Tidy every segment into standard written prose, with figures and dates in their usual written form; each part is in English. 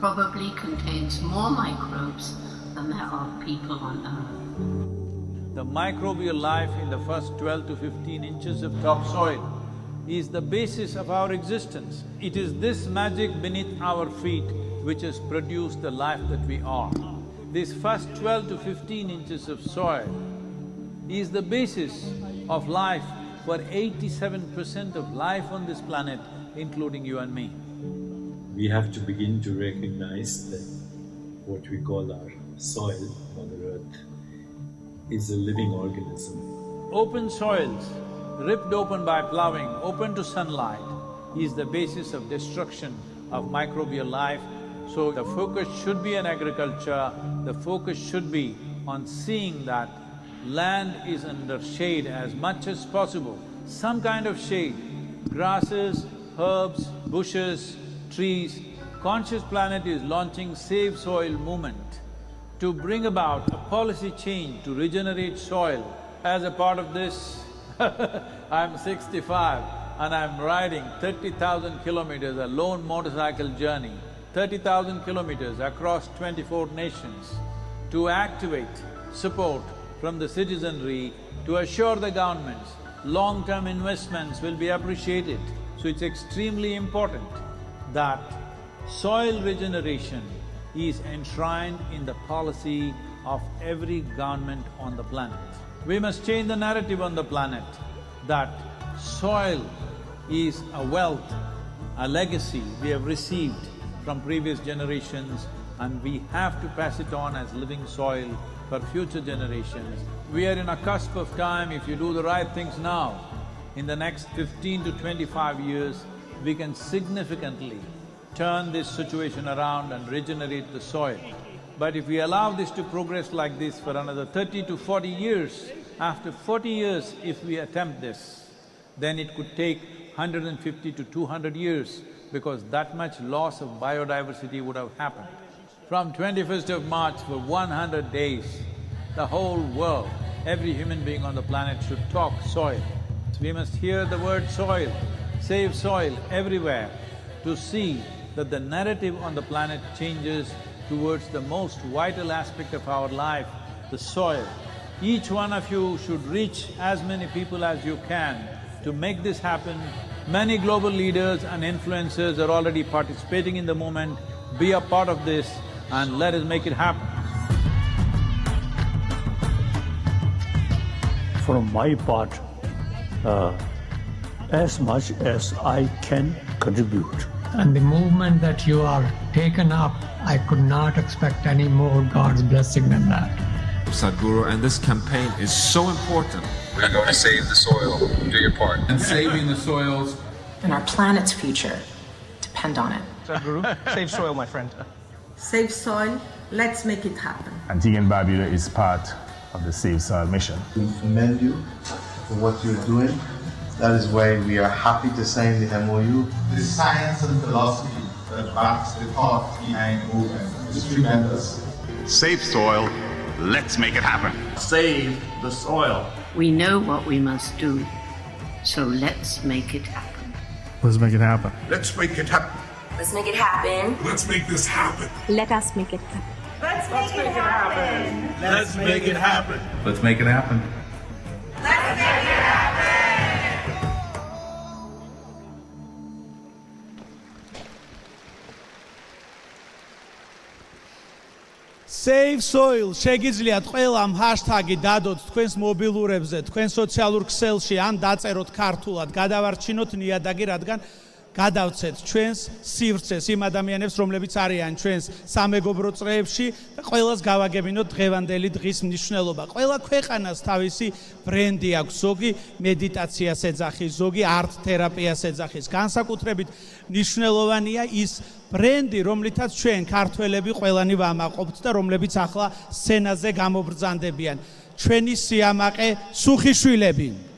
probably contains more microbes than there are people on Earth. The microbial life in the first 12 to 15 inches of topsoil is the basis of our existence. It is this magic beneath our feet which has produced the life that we are. This first 12 to 15 inches of soil is the basis of life for 87% of life on this planet, including you and me. We have to begin to recognize that what we call our soil, Mother Earth, is a living organism. Open soils, ripped open by ploughing, open to sunlight, is the basis of destruction of microbial life. So the focus should be on agriculture, the focus should be on seeing that land is under shade as much as possible, some kind of shade, grasses, herbs, bushes, trees. Conscious Planet is launching Save Soil movement to bring about a policy change to regenerate soil. As a part of this, I'm 65 and I'm riding 30,000 kilometers, a lone motorcycle journey, 30,000 kilometers across 24 nations to activate support from the citizenry to assure the governments long-term investments will be appreciated. So it's extremely important that soil regeneration is enshrined in the policy of every government on the planet. We must change the narrative on the planet that soil is a wealth, a legacy we have received from previous generations, and we have to pass it on as living soil for future generations. We are in a cusp of time. If you do the right things now, in the next 15 to 25 years, we can significantly turn this situation around and regenerate the soil. But if we allow this to progress like this for another 30 to 40 years, after 40 years if we attempt this, then it could take 150 to 200 years because that much loss of biodiversity would have happened. From 21st of March for 100 days, the whole world, every human being on the planet should talk soil. So we must hear the word soil, save soil everywhere to see that the narrative on the planet changes towards the most vital aspect of our life, the soil. Each one of you should reach as many people as you can to make this happen. Many global leaders and influencers are already participating in the movement. Be a part of this and let us make it happen. From my part, as much as I can contribute. And the movement that you are taken up, I could not expect any more God's blessing than that. Sadhguru, and this campaign is so important. We're going to save the soil. Do your part. And saving the soils. And our planet's future depend on it. Sadhguru, save soil, my friend. Save soil, let's make it happen. Antigua and Barbuda is part of the Save Soil mission. We commend you for what you're doing. That is why we are happy to sign the MOU. The science and philosophy that backs the thought behind the movement is tremendous. Save soil, let's make it happen. Save the soil. We know what we must do, so let's make it happen. Let's make it happen. Let's make it happen. Let's make it happen. Let's make this happen. Let us make it happen. Let's make it happen. Let's make it happen. Let's make it happen. Let's make it happen. Save soil, შეგიძლიათ ყველა ამ ჰაშტაგი დადოთ თქვენს მობილურებზე, თქვენ სოციალურ ქსელში ან დაწეროთ ქართულად, გადავარჩინოთ ნიადაგი, რადგან გადავცეთ ჩვენს სივრცეს იმ ადამიანებს, რომლებიც არიან ჩვენს სამეგობრო წრეებში და ყველას გავაგებინოთ დღევანდელი დღის მნიშვნელობა. ყველა ქვეყანას თავისი ბრენდი აქვს, ზოგი მედიტაციას ეძახის, ზოგი არტ თერაპიას ეძახის. განსაკუთრებით მნიშვნელოვანია ის ბრენდი, რომლითაც ჩვენ ქართველები ყველანი ვამაყობთ და რომლებიც ახლა სცენაზე გამობრძანდებიან. ჩვენი სიამაყე სუხიშვილები.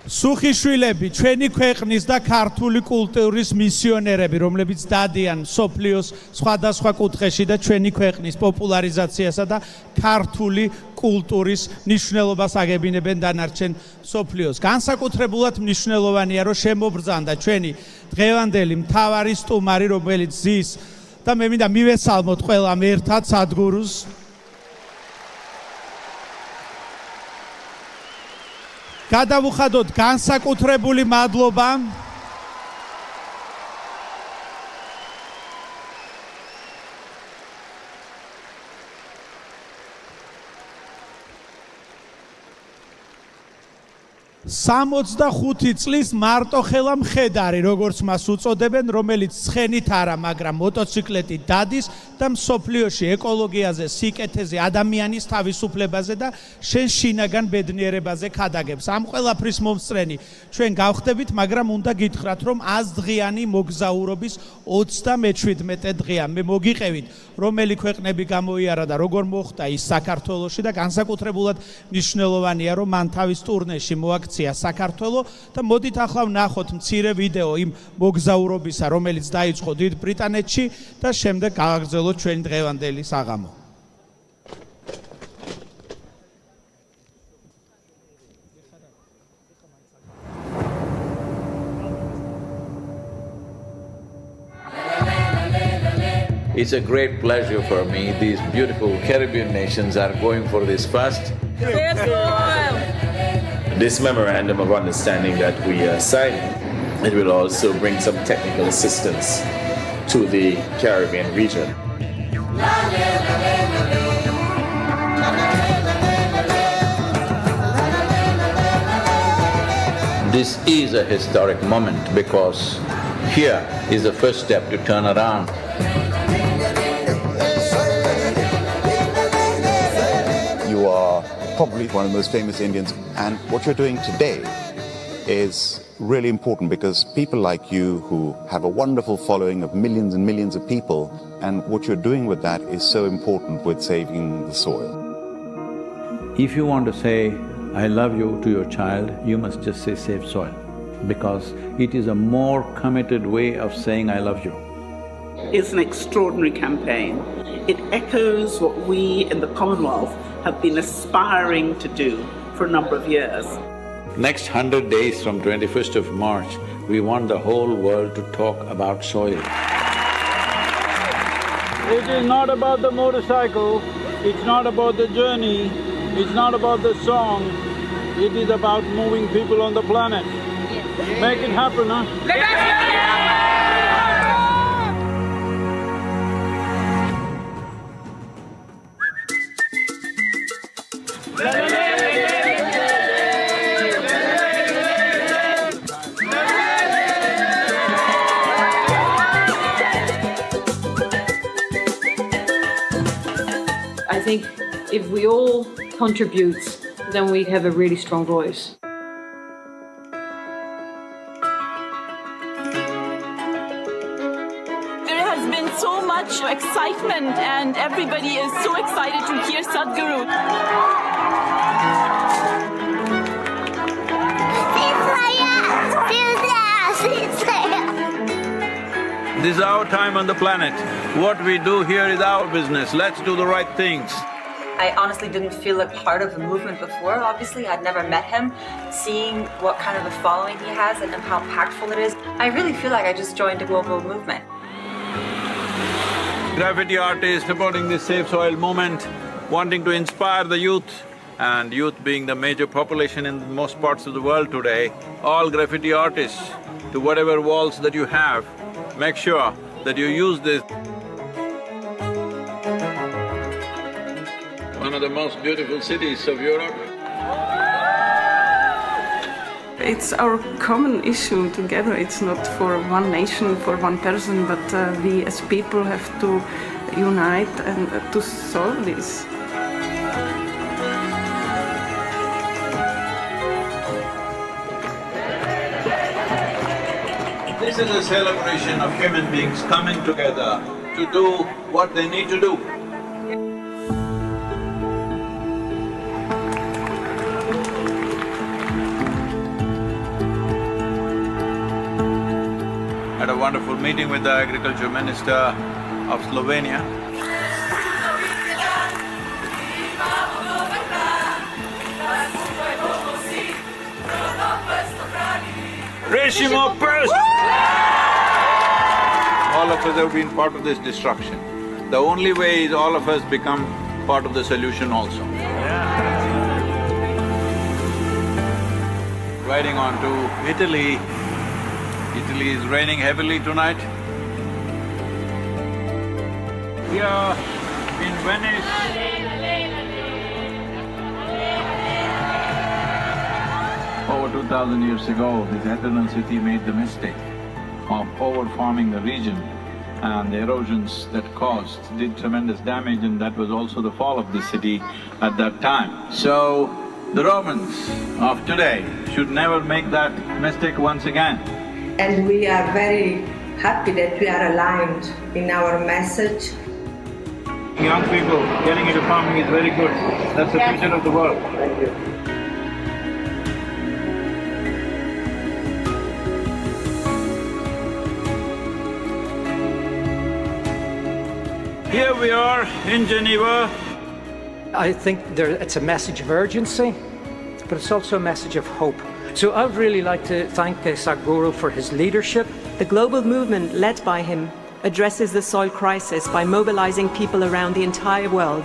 სუხიშვილები, ჩვენი ქვეყნის და ქართული კულტურის მისიონერები, რომლებიც დადიან სოფლიოს სხვადასხვა კუთხეში და ჩვენი ქვეყნის პოპულარიზაციასა და ქართული კულტურის მნიშვნელობას აგებინებენ დანარჩენ სოფლიოს. განსაკუთრებულად მნიშვნელოვანია, რომ შემობრძანდა ჩვენი დღევანდელი მთავარი სტუმარი, რომელიც ზის და მე მინდა მივესალმოთ ყველამ ერთად სადგურუს. გადავუხადოთ განსაკუთრებული მადლობა სამოცდახუთი წლის მარტოხელა მხედარი, როგორც მას უწოდებენ, რომელიც ცხენით არა, მაგრამ მოტოციკლეტით დადის და მსოფლიოში ეკოლოგიაზე, სიკეთეზე, ადამიანის თავისუფლებაზე და შენ შინაგან ბედნიერებაზე ქადაგებს. ამ ყველაფრის მომსწრენი ჩვენ გავხდებით, მაგრამ უნდა გითხრათ, რომ 100 დღიანი მოგზაურობის 37 დღეა მე მოგიყევით, რომელი ქვეყნები გამოიარა და როგორ მოხდა ის საქართველოში და განსაკუთრებულად მნიშვნელოვანია, რომ მან თავის ტურნეში მოაქცია საქართველო და მოდით ახლა ვნახოთ მცირე ვიდეო იმ მოგზაურობისა, რომელიც დაიწყო დიდ ბრიტანეთში და შემდეგ გააგრძელოთ ჩვენი დღევანდელი საღამო. It's a great pleasure for me. These beautiful Caribbean nations are going for this first. This memorandum of understanding that we are signing, it will also bring some technical assistance to the Caribbean region. This is a historic moment because here is the first step to turn around. You are probably one of the most famous Indians, and what you're doing today is really important because people like you who have a wonderful following of millions and millions of people, and what you're doing with that is so important with saving the soil. If you want to say, I love you to your child, you must just say save soil, because it is a more committed way of saying I love you. It's an extraordinary campaign. It echoes what we in the Commonwealth have been aspiring to do for a number of years. Next 100 days from 21st of March, we want the whole world to talk about soil. It is not about the motorcycle, it's not about the journey, it's not about the song, it is about moving people on the planet. Make it happen, huh? I think if we all contribute, then we have a really strong voice. There has been so much excitement and everybody is so excited to hear Sadhguru. This is our time on the planet. What we do here is our business. Let's do the right things. I honestly didn't feel like part of the movement before. Obviously, I'd never met him. Seeing what kind of a following he has and how impactful it is, I really feel like I just joined a global movement. Graffiti artists supporting this Save Soil movement, wanting to inspire the youth, and youth being the major population in most parts of the world today, all graffiti artists, to whatever walls that you have, make sure that you use this. One of the most beautiful cities of Europe. It's our common issue together. It's not for one nation, for one person, but we as people have to unite and to solve this. This is a celebration of human beings coming together to do what they need to do. wonderful meeting with the Agriculture Minister of Slovenia. All of us have been part of this destruction. The only way is all of us become part of the solution also. Riding on to Italy. Italy is raining heavily tonight. Here in Venice, over 2000 years ago, this Eternal City made the mistake of over-farming the region, and the erosions that caused did tremendous damage, and that was also the fall of the city at that time. So, the Romans of today should never make that mistake once again. And we are very happy that we are aligned in our message. Young people getting into farming is very good. That's the future of the world. Thank you. Here we are in Geneva. I think it's a message of urgency, but it's also a message of hope. So I would really like to thank Sadhguru for his leadership. The global movement led by him addresses the soil crisis by mobilizing people around the entire world.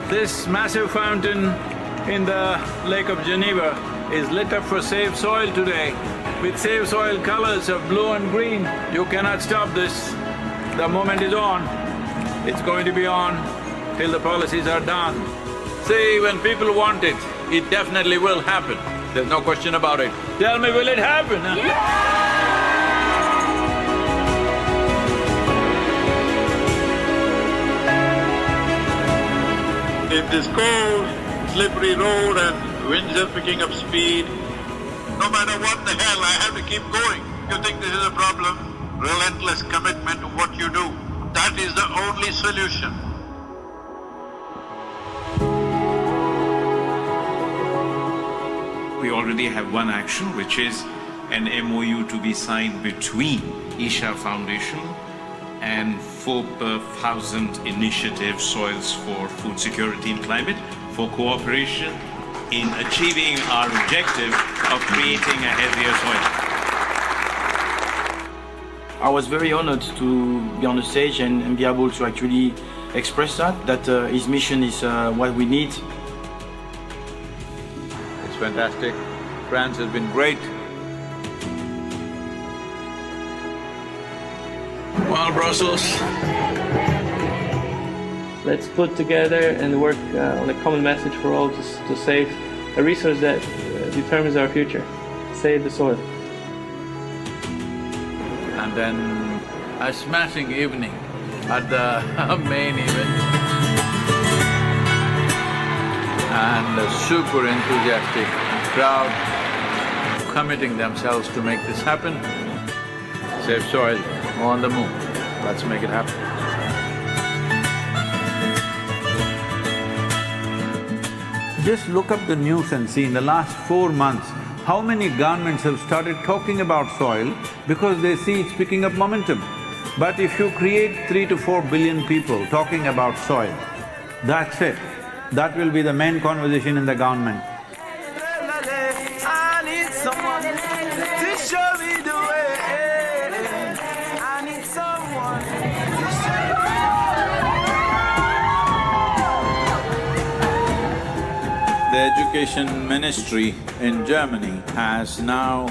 This massive fountain in the Lake of Geneva is lit up for Save Soil today with Save Soil colors of blue and green. You cannot stop this. The moment is on. It's going to be on till the policies are done. See, when people want it, it definitely will happen. There's no question about it. Tell me, will it happen? In this cold, slippery road and winds are picking up speed, no matter what the hell, I have to keep going. You think this is a problem? Relentless commitment to what you do. That is the only solution. We already have one action, which is an MOU to be signed between Isha Foundation and 4,000 Initiative Soils for Food Security and Climate for cooperation in achieving our objective of creating a healthier soil. I was very honored to be on the stage and be able to actually express that his mission is what we need. It's fantastic. France has been great. Well, Brussels. Let's put together and work on a common message for all to save a resource that determines our future. Save the soil. And then a smashing evening at the main event. And a super enthusiastic crowd committing themselves to make this happen. Save soil, on the move. Let's make it happen. Just look up the news and see in the last 4 months, how many governments have started talking about soil because they see it's picking up momentum. But if you create 3 to 4 billion people talking about soil, that's it. That will be the main conversation in the government. I need someone to show me the way. I need someone to show me. The Education Ministry in Germany has now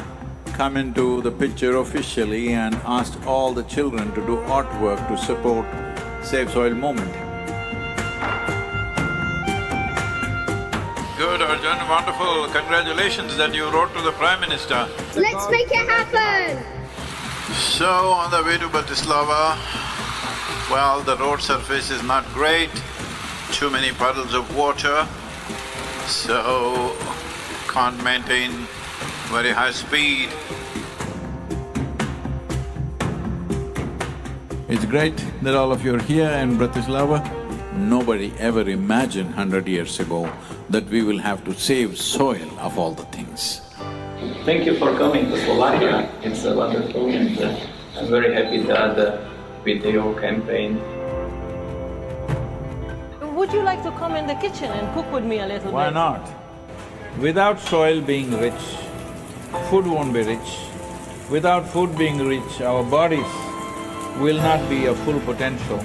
come into the picture officially and asked all the children to do artwork to support Save Soil movement. Good, Arjun, wonderful. Congratulations that you wrote to the Prime Minister. Let's make it happen! So, on the way to Bratislava, well, the road surface is not great, too many puddles of water, so can't maintain very high speed. It's great that all of you are here in Bratislava. Nobody ever imagined 100 years ago that we will have to save soil of all the things. Thank you for coming to Slovakia. It's wonderful, and I'm very happy that with the whole campaign. Would you like to come in the kitchen and cook with me a little bit? Why not? Without soil being rich, food won't be rich. Without food being rich, our bodies will not be a full potential.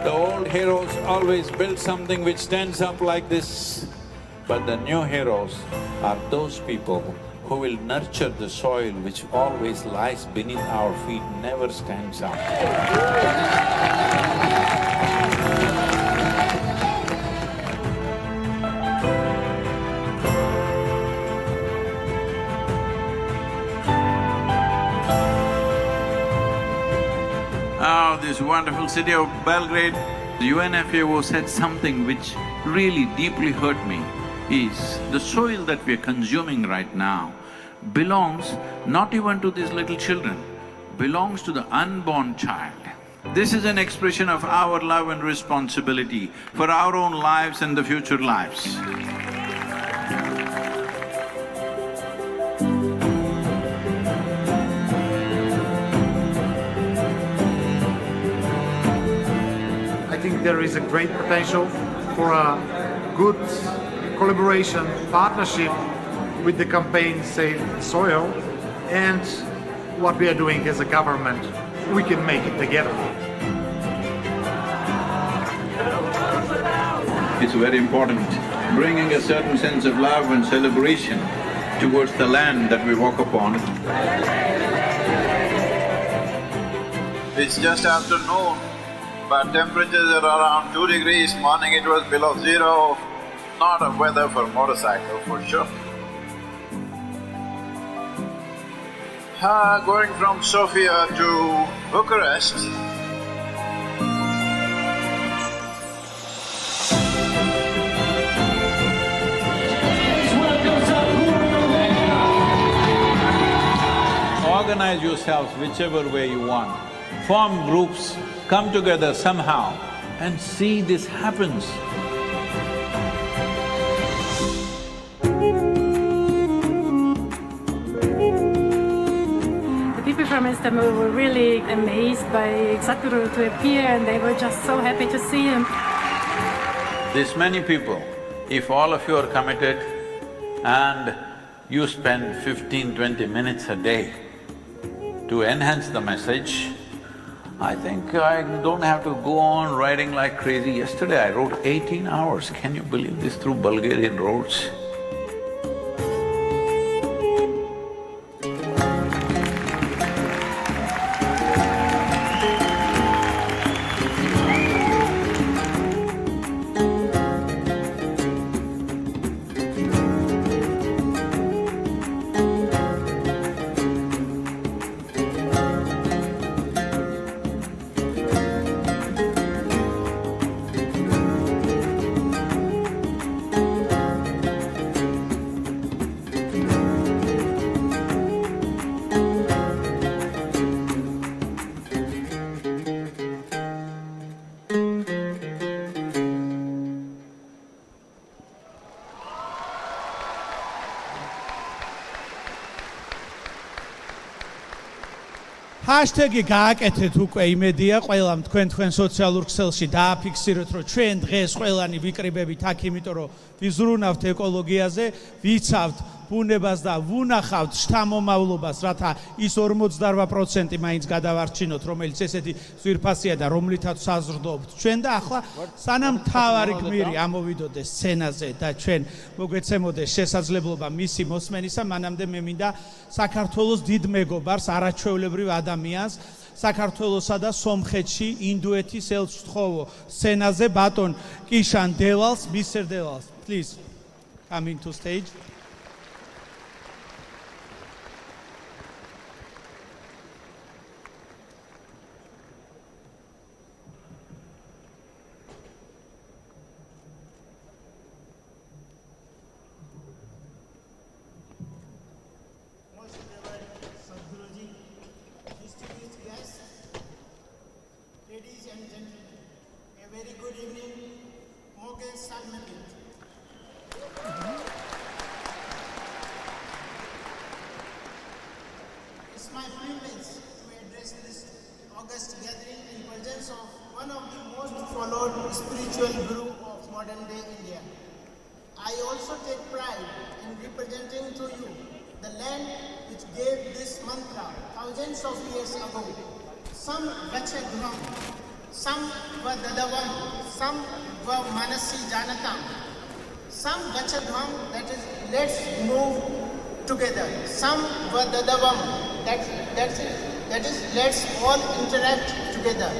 The old heroes always built something which stands up like this, but the new heroes are those people who will nurture the soil which always lies beneath our feet, never stands up. Oh, this wonderful city of Belgrade, the UNFAO said something which really deeply hurt me, is the soil that we are consuming right now belongs not even to these little children, belongs to the unborn child. This is an expression of our love and responsibility for our own lives and the future lives. I think there is a great potential for a good collaboration, partnership with the campaign Save Soil and what we are doing as a government. We can make it together. It's very important, bringing a certain sense of love and celebration towards the land that we walk upon. It's just after noon, but temperatures are around 2 degrees, morning it was below zero. Not a weather for motorcycle for sure. Going from Sofia to Bucharest, organize yourselves whichever way you want, form groups, come together somehow and see this happens. People from Istanbul were really amazed by Sadhguru to appear, and they were just so happy to see him. This many people, if all of you are committed and you spend 15–20 minutes a day to enhance the message, I think I don't have to go on riding like crazy. Yesterday I rode 18 hours, can you believe this, through Bulgarian roads? ჰაშტეგი გააკეთეთ უკვე, იმედია ყველამ თქვენ სოციალურ ქსელში დააფიქსიროთ, რომ ჩვენ დღეს ყველანი ვიკრიბებით აქ, იმიტომ რომ ვიზრუნავთ ეკოლოგიაზე, ვიცავთ ბუნებას და ვუნახავთ შთამომავლობას, რათა ის 48% მაინც გადავარჩინოთ, რომელიც ესეთი ძვირფასია და რომლითაც საზრდოობთ ჩვენ და ახლა სანამ თავარი გმირი ამოვიდოდეს სცენაზე და ჩვენ მოგვეცემოდეს შესაძლებლობა მისი მოსმენისა, მანამდე მე მინდა საქართველოს დიდ მეგობარს, არაჩვეულებრივ ადამიანს, საქართველოსა და სომხეთში ინდუეთის ელჩთხოვო სცენაზე ბატონ კიშან დევალს, Mr. Devals, please come into stage. Ladies and gentlemen, a very good evening. Moge Sagnabit. It's my august gathering in presence of one of the most followed spiritual guru of modern day India. I also take pride in representing to you the land which gave this mantra thousands of years ago. Some Vachadhvam, some Vadadavam, some Manasi Janatam. Some Vachadhvam, that is, let's move together. Some Vadadavam, that is, let's all interact together.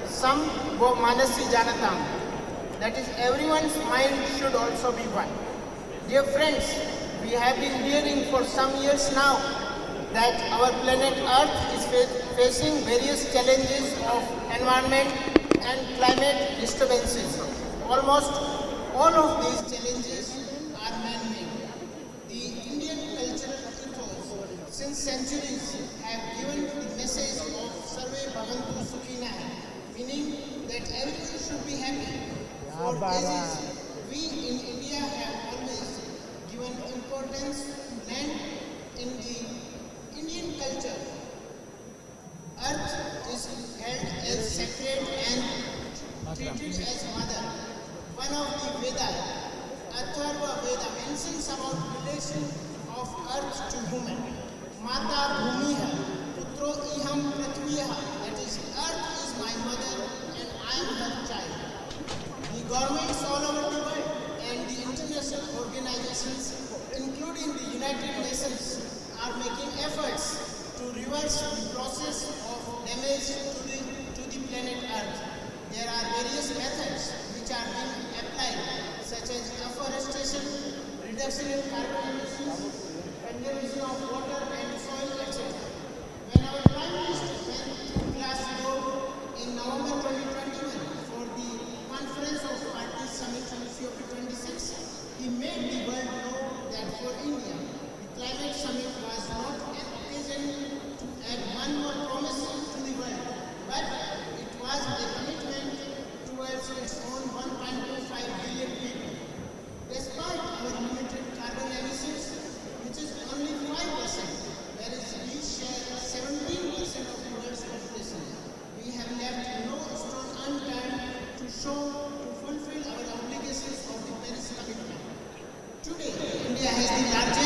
Some Manasi Janatam, that is, everyone's mind should also be one. Dear friends, we have been hearing for some years now that our planet Earth is facing various challenges of environment and climate disturbances. Almost all of these challenges are man-made. The Indian cultural ethos since centuries have given the message of Sarve Bhavantu Sukhina, meaning that everyone should be happy. For ages, we in India have always given importance to land in the Indian culture. Earth is held as sacred and treated as mother. One of the Vedas, Atharva Veda, mentions about relation of earth to human. Mata Bhumiha, Putro Iham Prathviha, that is, earth is my mother and I am her child. The governments all over the world and the international organizations, including the United Nations, are making efforts to reverse the process of damage to the planet Earth. There are various methods which are being applied, such as afforestation, reduction in carbon emissions, conservation of water and soil, etc. When our Prime Minister went to Glasgow in November 2021 for the Conference of Parties Summit COP26, he made the world know that for India, the climate summit was not an occasion to add one more promise to the world, but it was a commitment towards its own 1.25 billion people. Despite our limited carbon emissions, which is only 5%, whereas we share 17% of the world's population, we have left no stone unturned to fulfill our obligations of the Paris commitment. Today, India has the fourth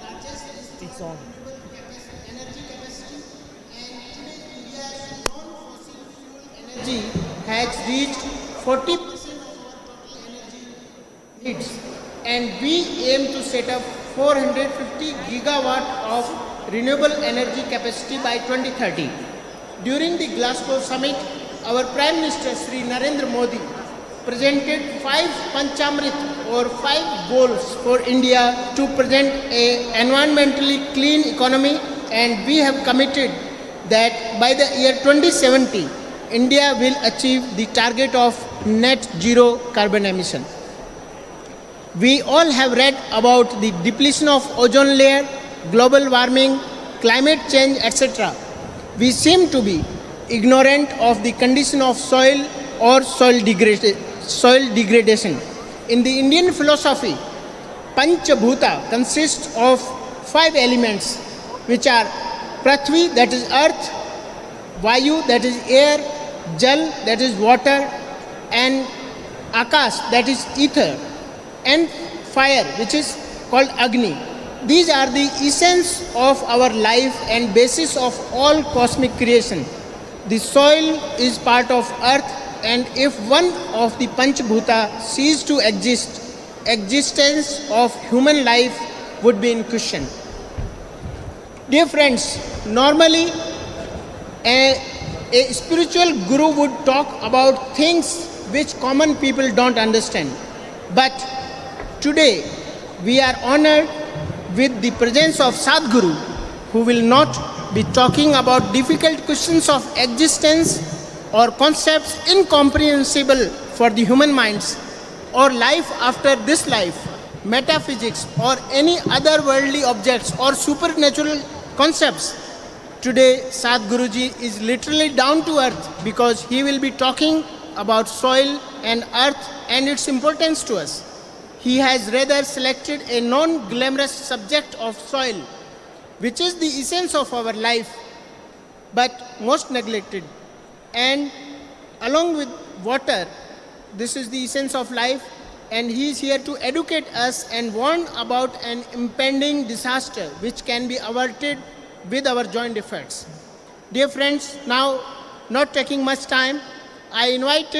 largest renewable energy capacity, and today India's non-fossil fuel energy has reached 40% of our total energy needs, and we aim to set up 450 gigawatt of renewable energy capacity by 2030. During the Glasgow summit, our Prime Minister Sri Narendra Modi presented 5 Panchamrit or 5 goals for India to present an environmentally clean economy, and we have committed that by the year 2070, India will achieve the target of net zero carbon emission. We all have read about the depletion of ozone layer, global warming, climate change, etc. We seem to be ignorant of the condition of soil or soil degradation. In the Indian philosophy, Panchabhuta consists of 5 elements, which are Prithvi, that is earth, Vayu, that is air, Jal, that is water, and Akash, that is ether, and fire, which is called Agni. These are the essence of our life and basis of all cosmic creation. The soil is part of earth, and if one of the Panchabhuta ceased to exist, existence of human life would be in question. Dear friends, normally a spiritual guru would talk about things which common people don't understand. But today we are honored with the presence of Sadhguru, who will not be talking about difficult questions of existence or concepts incomprehensible for the human minds, or life after this life, metaphysics, or any other worldly objects or supernatural concepts. Today, Sadhguruji is literally down to earth because he will be talking about soil and earth and its importance to us. He has rather selected a non-glamorous subject of soil, which is the essence of our life. but most neglected. And along with water, this is the essence of life, and he is here to educate us and warn about an impending disaster which can be averted with our joint efforts. Dear friends, now not taking much time, I invite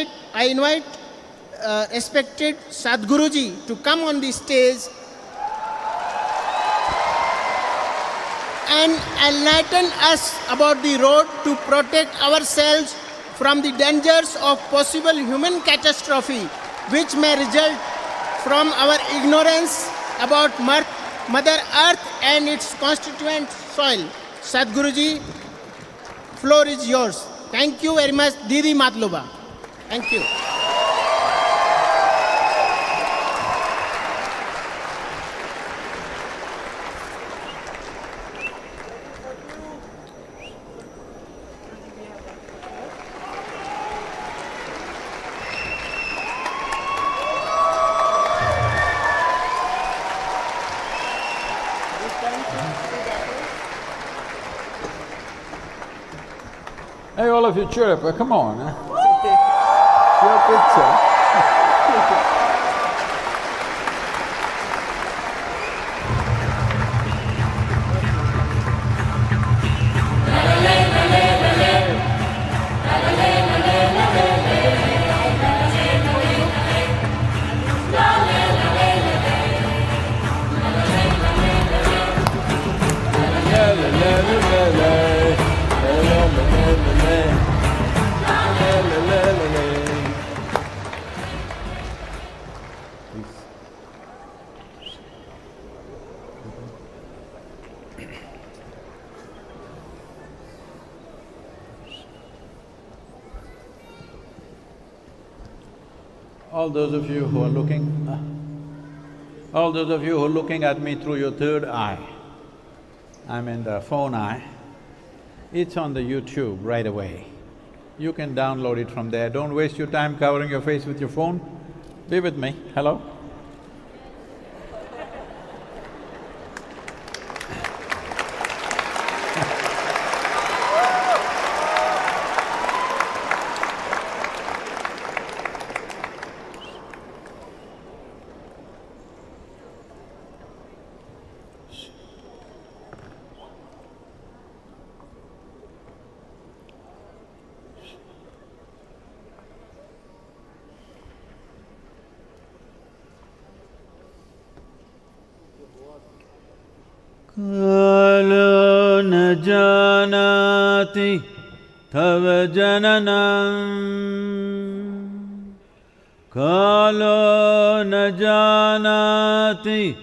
respected Sadhguruji to come on the stage and enlighten us about the road to protect ourselves from the dangers of possible human catastrophe which may result from our ignorance about Mother Earth and its constituent soil. Sadhguruji, floor is yours. Thank you very much, Didi Matloba. Thank you. Hey, all of you, cheer up, come on. Your picture. All those of you who are looking at me through your third eye, I mean the phone eye, it's on the YouTube right away. You can download it from there. Don't waste your time covering your face with your phone. Be with me. Hello? Kalo na janati tava jananam, Kalo na janati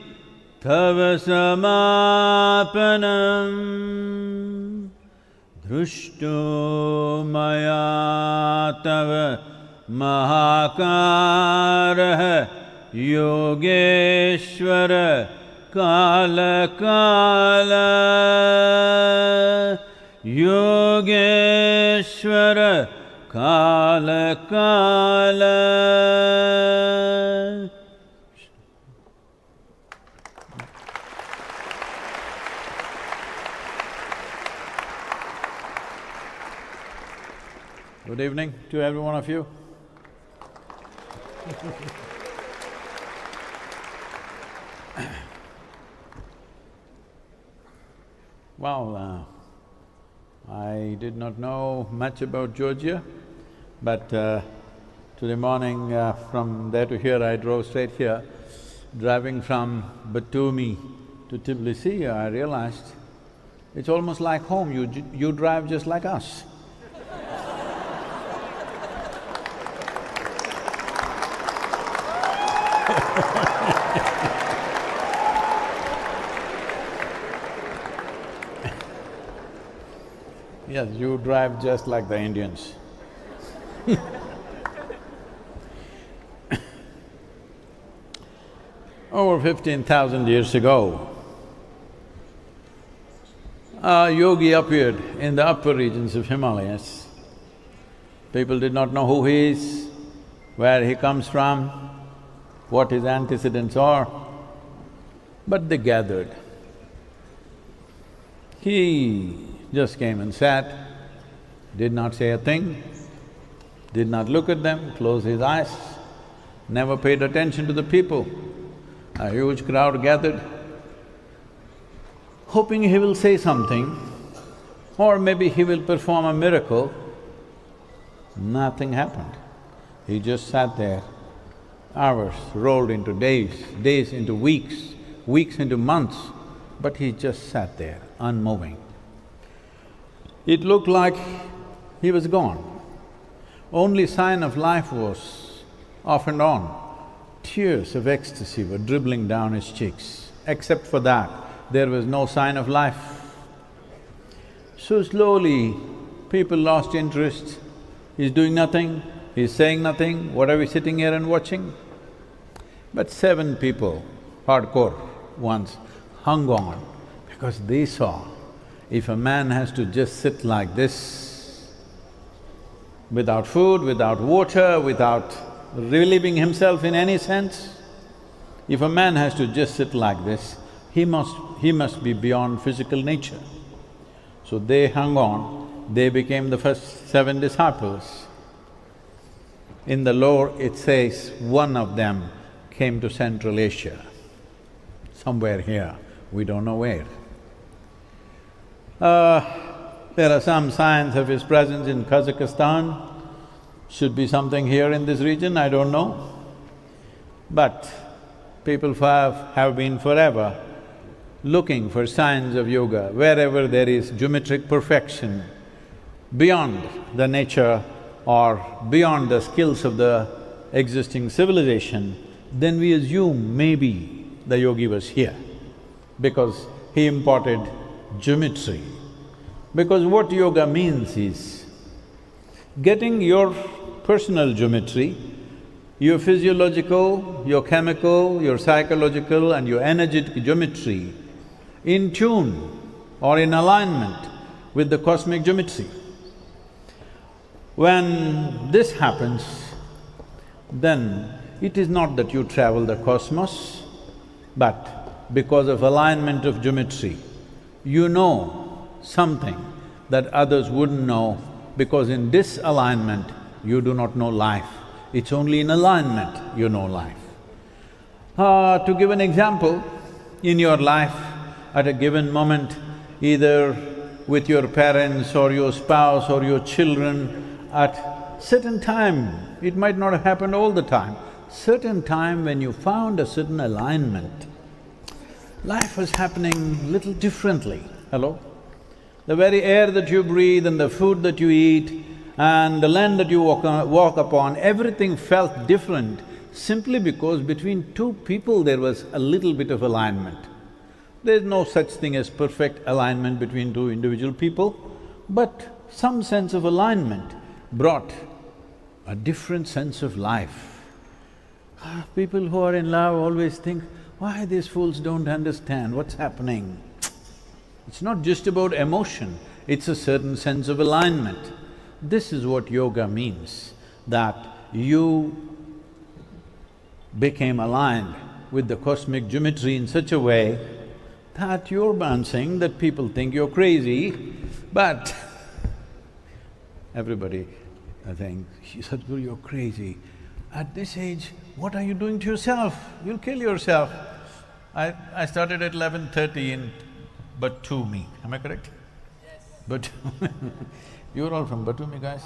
tava samapanam, Drushto maya tava mahakarah Yogeshwara Kala Kala Yogeshwara Kala Kala. Good evening to every one of you. Well, I did not know much about Georgia, but today morning from there to here I drove straight here. Driving from Batumi to Tbilisi, I realized it's almost like home. You drive just like us. Yes, you drive just like the Indians. Over 15,000 years ago, a yogi appeared in the upper regions of Himalayas. People did not know who he is, where he comes from, what his antecedents are, but they gathered. He just came and sat did not say a thing, did not look at them, closed his eyes, never paid attention to the people. A huge crowd gathered, hoping he will say something, or maybe he will perform a miracle. Nothing happened. He just sat there. Hours rolled into days, days into weeks, weeks into months, but he just sat there, unmoving. It looked like he was gone. Only sign of life was off and on. Tears of ecstasy were dribbling down his cheeks. Except for that, there was no sign of life. So slowly, people lost interest. He's doing nothing, he's saying nothing, what are we sitting here and watching? But 7 people, hardcore ones, hung on because they saw if a man has to just sit like this, without food, without water, without relieving himself in any sense, if a man has to just sit like this, he must be beyond physical nature. So they hung on, they became the first 7 disciples. In the lore it says one of them came to Central Asia, somewhere here, we don't know where. There are some signs of his presence in Kazakhstan, should be something here in this region, I don't know. But people have been forever looking for signs of yoga. Wherever there is geometric perfection beyond the nature or beyond the skills of the existing civilization, then we assume maybe the yogi was here because he imparted geometry. Because what yoga means is getting your personal geometry, your physiological, your chemical, your psychological and your energetic geometry in tune or in alignment with the cosmic geometry. When this happens, then it is not that you travel the cosmos, but because of alignment of geometry, you know something that others wouldn't know, because in disalignment, you do not know life. It's only in alignment you know life. To give an example, in your life, at a given moment, either with your parents or your spouse or your children, at certain time, it might not have happened all the time, certain time when you found a certain alignment, life was happening little differently. Hello? The very air that you breathe and the food that you eat and the land that you walk upon, everything felt different simply because between 2 people there was a little bit of alignment. There's no such thing as perfect alignment between 2 individual people, but some sense of alignment brought a different sense of life. People who are in love always think, why these fools don't understand what's happening? It's not just about emotion, it's a certain sense of alignment. This is what yoga means, that you became aligned with the cosmic geometry in such a way that you're bouncing, that people think you're crazy, but everybody think, Sadhguru, you're crazy. At this age, what are you doing to yourself? You'll kill yourself. I started at 11:30 in Batumi, am I correct? Yes. But you're all from Batumi, guys?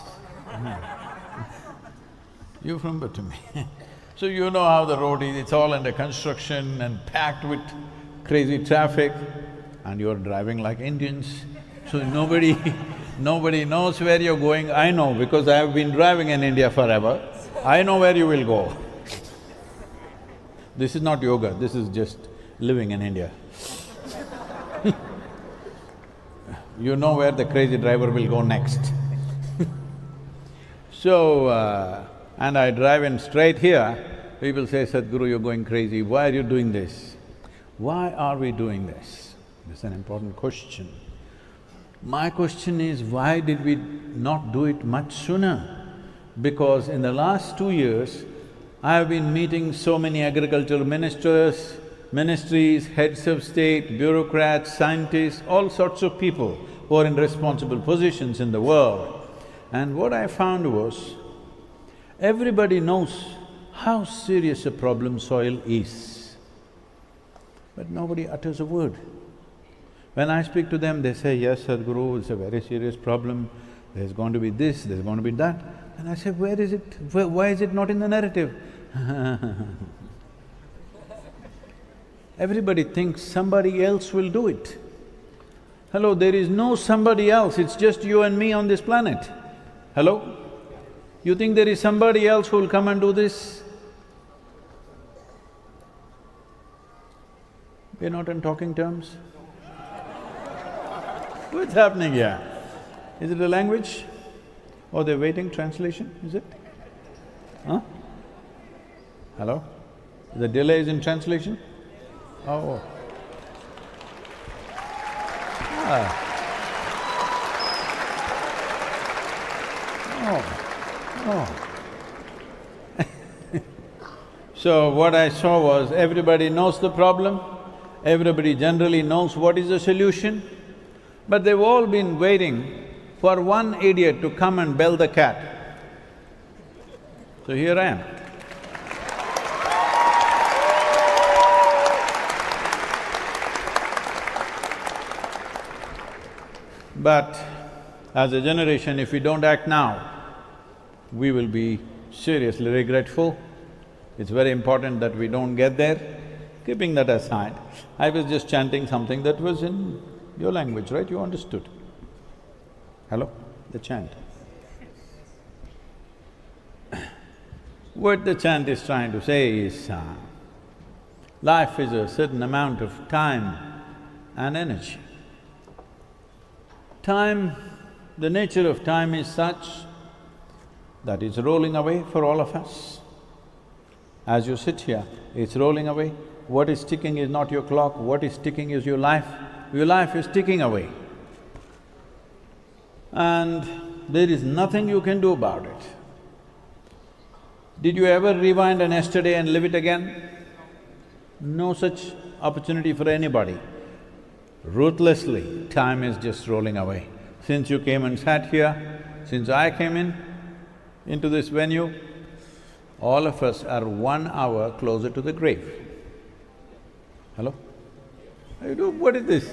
You're from Batumi. So you know how the road is, it's all under construction and packed with crazy traffic, and you're driving like Indians. So nobody knows where you're going. I know because I have been driving in India forever. I know where you will go. This is not yoga, this is just living in India. You know where the crazy driver will go next. So, and I drive in straight here, people say, Sadhguru, you're going crazy, why are you doing this? Why are we doing this? This is an important question. My question is, why did we not do it much sooner? Because in the last 2 years, I have been meeting so many agricultural ministers, ministries, heads of state, bureaucrats, scientists, all sorts of people who are in responsible positions in the world. And what I found was, everybody knows how serious a problem soil is, but nobody utters a word. When I speak to them, they say, yes, Sadhguru, it's a very serious problem, there's going to be this, there's going to be that. And I say, where is it? Why is it not in the narrative? Everybody thinks somebody else will do it. Hello, there is no somebody else, it's just you and me on this planet. Hello? You think there is somebody else who will come and do this? We're not on talking terms? What's happening here? Is it a language? Or they're waiting translation, is it? Huh? Hello? The delay is in translation? Oh. Ah. Oh. So what I saw was, everybody knows the problem, everybody generally knows what is the solution, but they've all been waiting for one idiot to come and bell the cat. So here I am. But as a generation, if we don't act now, we will be seriously regretful. It's very important that we don't get there. Keeping that aside, I was just chanting something that was in your language, right? You understood. Hello? The chant. What the chant is trying to say is, life is a certain amount of time and energy. Time, the nature of time is such that it's rolling away for all of us. As you sit here, it's rolling away. What is ticking is not your clock, what is ticking is your life. Your life is ticking away. And there is nothing you can do about it. Did you ever rewind an yesterday and live it again? No such opportunity for anybody. Ruthlessly, time is just rolling away. Since you came and sat here, since I came into this venue, all of us are 1 hour closer to the grave. Hello? What is this?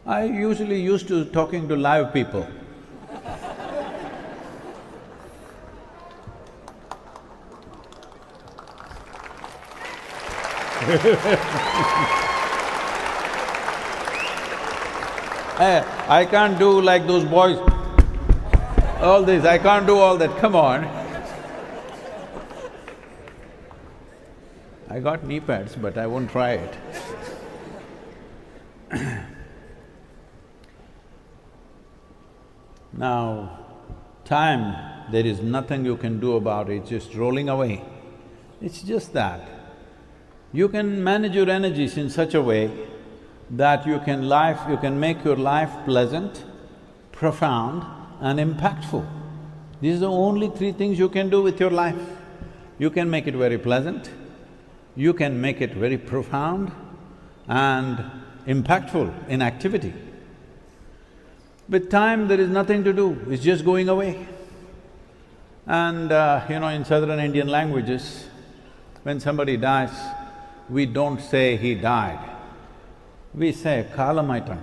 I usually used to talking to live people. I can't do like those boys, all this, I can't do all that, come on. I got knee pads, but I won't try it. Now, time, there is nothing you can do about it, it's just rolling away. It's just that. You can manage your energies in such a way that you can make your life pleasant, profound and impactful. These are the only three things you can do with your life. You can make it very pleasant, you can make it very profound and impactful in activity. With time, there is nothing to do, it's just going away. And in southern Indian languages, when somebody dies, we don't say he died. We say kalamaitam.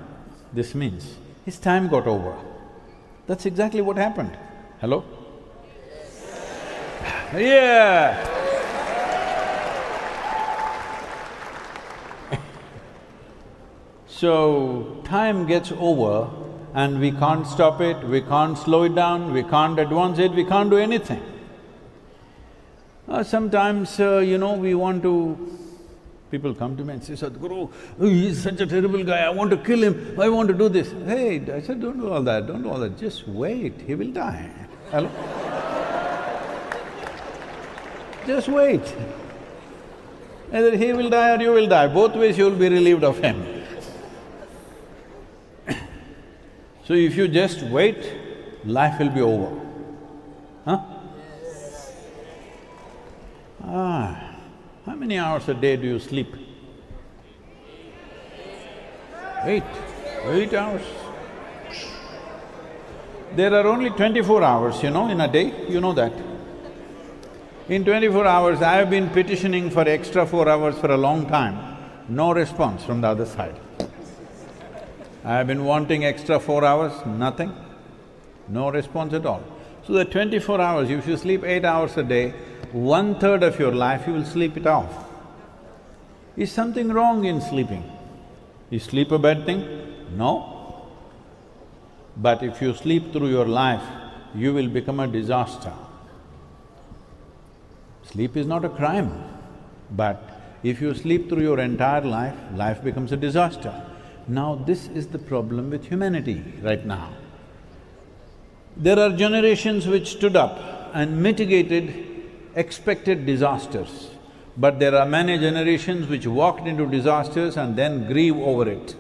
This means his time got over. That's exactly what happened. Hello? Yeah! So, time gets over and we can't stop it, we can't slow it down, we can't advance it, we can't do anything. Sometimes, we want to… People come to me and say, Sadhguru, he's such a terrible guy, I want to kill him, I want to do this. Hey, I said, don't do all that, don't do all that, just wait, he will die. Hello? Just wait. Either he will die or you will die, both ways you will be relieved of him. So if you just wait, life will be over. Huh? How many hours a day do you sleep? 8 hours. There are only 24 hours, in a day, you know that. In 24 hours, I have been petitioning for extra 4 hours for a long time, no response from the other side. I have been wanting extra 4 hours, nothing, no response at all. So the 24 hours, if you sleep 8 hours a day, 1/3 of your life you will sleep it off. Is something wrong in sleeping? Is sleep a bad thing? No. But if you sleep through your life, you will become a disaster. Sleep is not a crime, but if you sleep through your entire life, life becomes a disaster. Now this is the problem with humanity right now. There are generations which stood up and mitigated expected disasters, but there are many generations which walked into disasters and then grieve over it.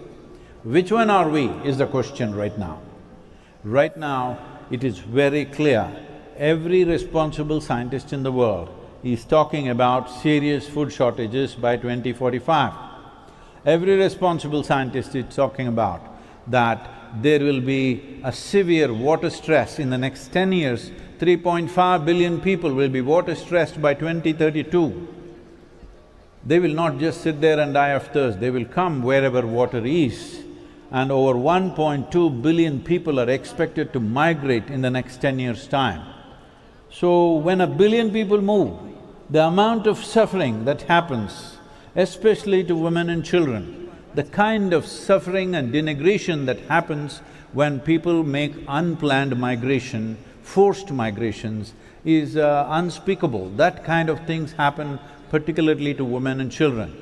Which one are we is the question right now. Right now, it is very clear, every responsible scientist in the world is talking about serious food shortages by 2045. Every responsible scientist is talking about that there will be a severe water stress in the next 10 years. 3.5 billion people will be water stressed by 2032. They will not just sit there and die of thirst, they will come wherever water is. And over 1.2 billion people are expected to migrate in the next 10 years' time. So when 1 billion people move, the amount of suffering that happens, especially to women and children, the kind of suffering and denigration that happens when people make unplanned migration, forced migrations, is unspeakable. That kind of things happen particularly to women and children.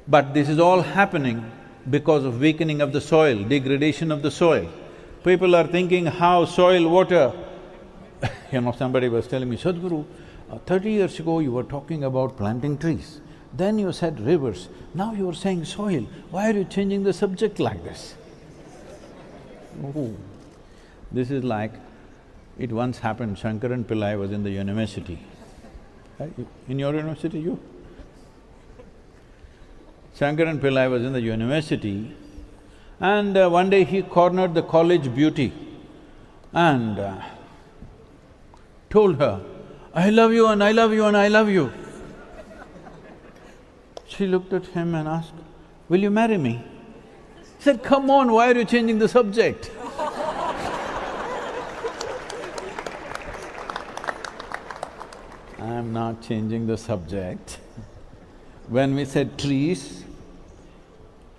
But this is all happening because of weakening of the soil, degradation of the soil. People are thinking how soil, water… somebody was telling me, Sadhguru, 30 years ago you were talking about planting trees, then you said rivers, now you are saying soil, why are you changing the subject like this? Oh, this is like, it once happened, Shankaran Pillai was in the university. In your university, you? Shankaran Pillai was in the university and one day he cornered the college beauty and told her, I love you and I love you and I love you. She looked at him and asked, will you marry me? He said, come on, why are you changing the subject? I'm not changing the subject. When we said trees,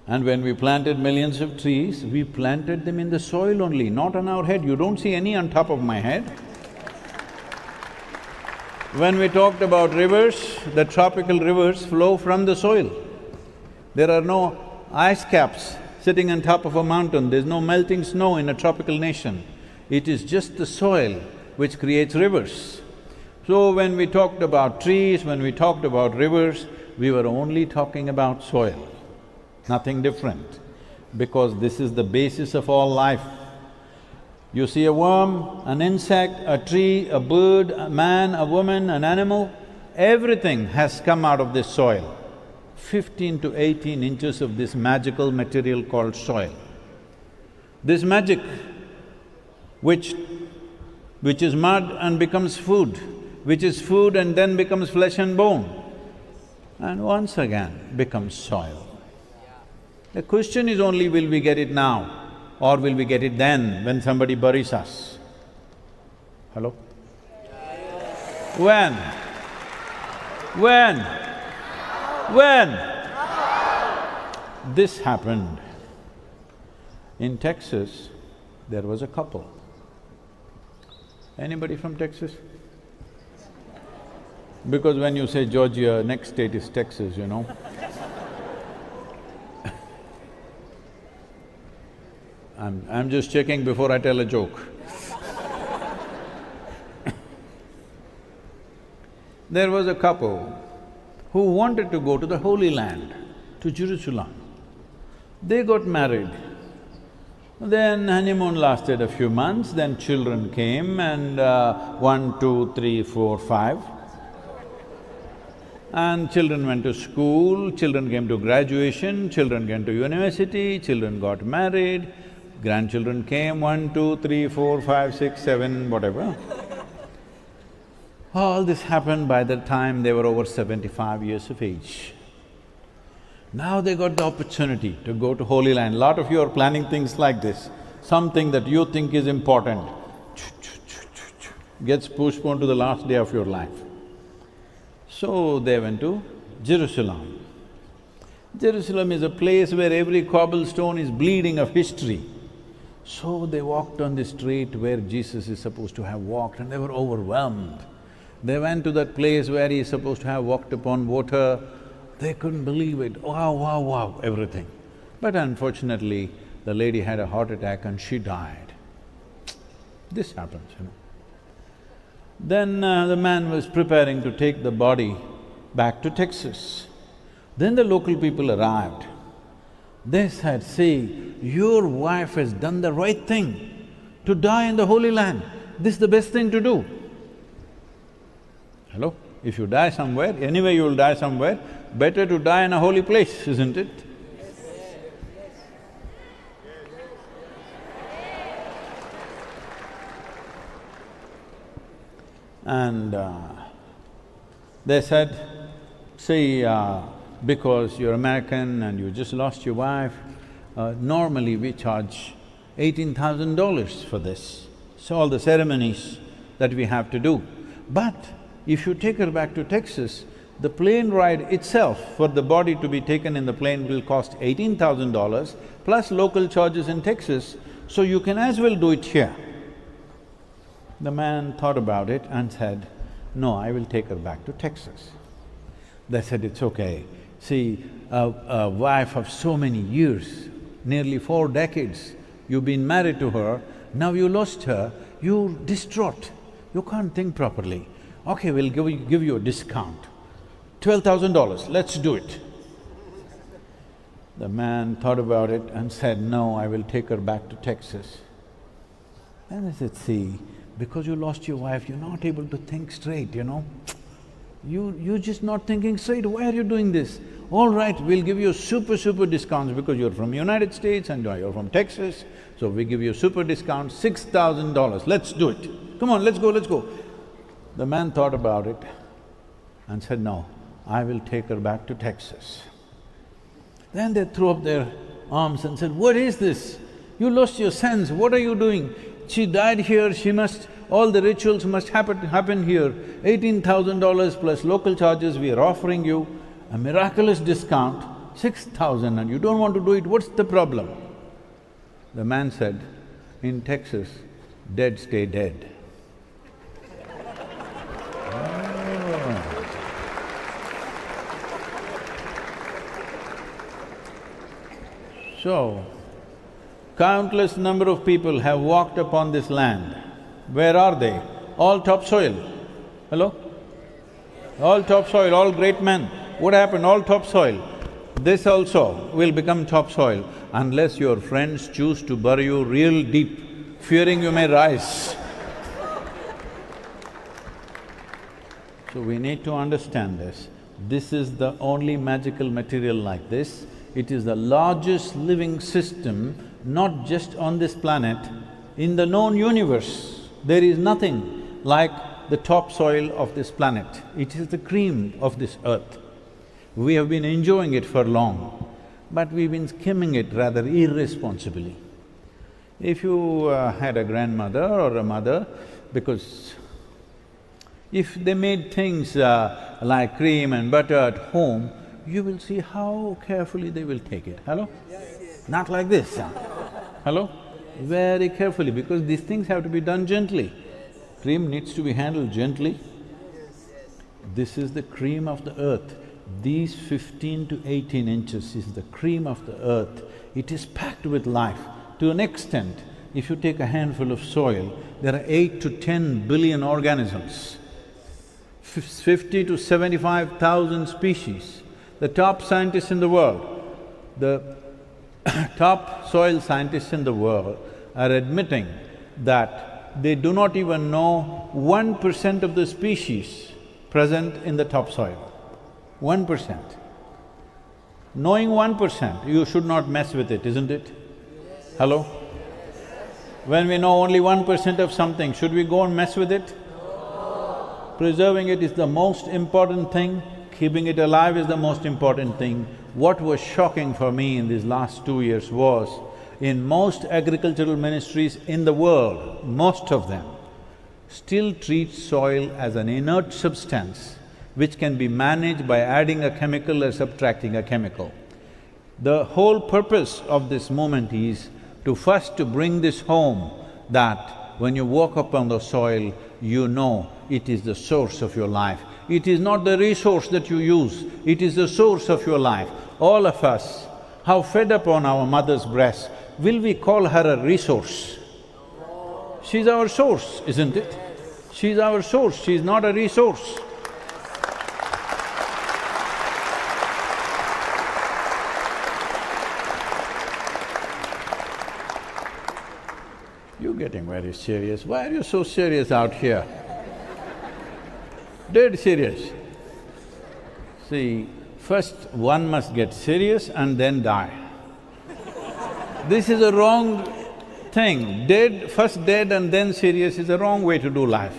and when we planted millions of trees, we planted them in the soil only, not on our head. You don't see any on top of my head. When we talked about rivers, the tropical rivers flow from the soil. There are no ice caps sitting on top of a mountain, there's no melting snow in a tropical nation. It is just the soil which creates rivers. So when we talked about trees, when we talked about rivers, we were only talking about soil, nothing different, because this is the basis of all life. You see a worm, an insect, a tree, a bird, a man, a woman, an animal, everything has come out of this soil. 15 to 18 inches of this magical material called soil. This magic, which is mud and becomes food, which is food and then becomes flesh and bone, and once again becomes soil. The question is only, will we get it now or will we get it then, when somebody buries us? Hello? When? When? This happened. In Texas, there was a couple. Anybody from Texas? Because when you say Georgia, next state is Texas, I'm just checking before I tell a joke. There was a couple who wanted to go to the Holy Land, to Jerusalem. They got married. Then honeymoon lasted a few months, then children came and 1, 2, 3, 4, 5. And children went to school, children came to graduation, children came to university, children got married. Grandchildren came, 1, 2, 3, 4, 5, 6, 7, whatever. All this happened by the time they were over 75 years of age. Now they got the opportunity to go to Holy Land. Lot of you are planning things like this. Something that you think is important gets postponed to the last day of your life. So they went to Jerusalem. Jerusalem is a place where every cobblestone is bleeding of history. So they walked on the street where Jesus is supposed to have walked and they were overwhelmed. They went to that place where he is supposed to have walked upon water. They couldn't believe it. Wow, wow, wow, everything. But unfortunately, the lady had a heart attack and she died. This happens, you know. Then the man was preparing to take the body back to Texas. Then the local people arrived. They said, see, your wife has done the right thing to die in the Holy Land. This is the best thing to do. Hello? If you die somewhere, anyway you will die somewhere, better to die in a holy place, isn't it? And they said, see, because you're American and you just lost your wife, normally we charge $18,000 for this. So all the ceremonies that we have to do. But if you take her back to Texas, the plane ride itself for the body to be taken in the plane will cost $18,000 plus local charges in Texas, so you can as well do it here. The man thought about it and said, no, I will take her back to Texas. They said, it's okay. See, a wife of so many years, nearly 4 decades, you've been married to her, now you lost her, you're distraught, you can't think properly. Okay, we'll give you a discount, $12,000, let's do it. The man thought about it and said, no, I will take her back to Texas. Then I said, see, because you lost your wife, you're not able to think straight, you know. You're just not thinking straight, why are you doing this? All right, we'll give you super discounts because you're from United States and you're from Texas, so we give you super discount, $6,000, let's do it. Come on, let's go. The man thought about it and said, no, I will take her back to Texas. Then they threw up their arms and said, what is this? You lost your sense, what are you doing? She died here, she must… all the rituals must happen here. $18,000 plus local charges, we are offering you a miraculous discount, $6,000 and you don't want to do it, what's the problem? The man said, in Texas, dead stay dead. So, countless number of people have walked upon this land. Where are they? All topsoil. Hello? All topsoil, all great men. What happened? All topsoil. This also will become topsoil unless your friends choose to bury you real deep, fearing you may rise. So we need to understand this. This is the only magical material like this. It is the largest living system, not just on this planet, in the known universe. There is nothing like the topsoil of this planet. It is the cream of this earth. We have been enjoying it for long, but we've been skimming it rather irresponsibly. If you had a grandmother or a mother, because if they made things like cream and butter at home, you will see how carefully they will take it. Hello? Not like this, hello? Very carefully, because these things have to be done gently. Cream needs to be handled gently. This is the cream of the earth. These 15 to 18 inches is the cream of the earth. It is packed with life. To an extent, if you take a handful of soil, there are 8 to 10 billion organisms, 50 to 75,000 species. The top scientists in the world, the top soil scientists in the world are admitting that they do not even know 1% of the species present in the topsoil. 1%. Knowing 1%, you should not mess with it, isn't it? Hello? When we know only 1% of something, should we go and mess with it? Preserving it is the most important thing, keeping it alive is the most important thing. What was shocking for me in these last 2 years was, in most agricultural ministries in the world, most of them still treat soil as an inert substance which can be managed by adding a chemical or subtracting a chemical. The whole purpose of this movement is to first to bring this home, that when you walk upon the soil, you know it is the source of your life. It is not the resource that you use, it is the source of your life. All of us, how fed up on our mother's breast, will we call her a resource? She's our source, isn't it? She's our source, she's not a resource. You're getting very serious. Why are you so serious out here? Dead serious. See, first one must get serious and then die. This is a wrong thing. First dead and then serious is a wrong way to do life.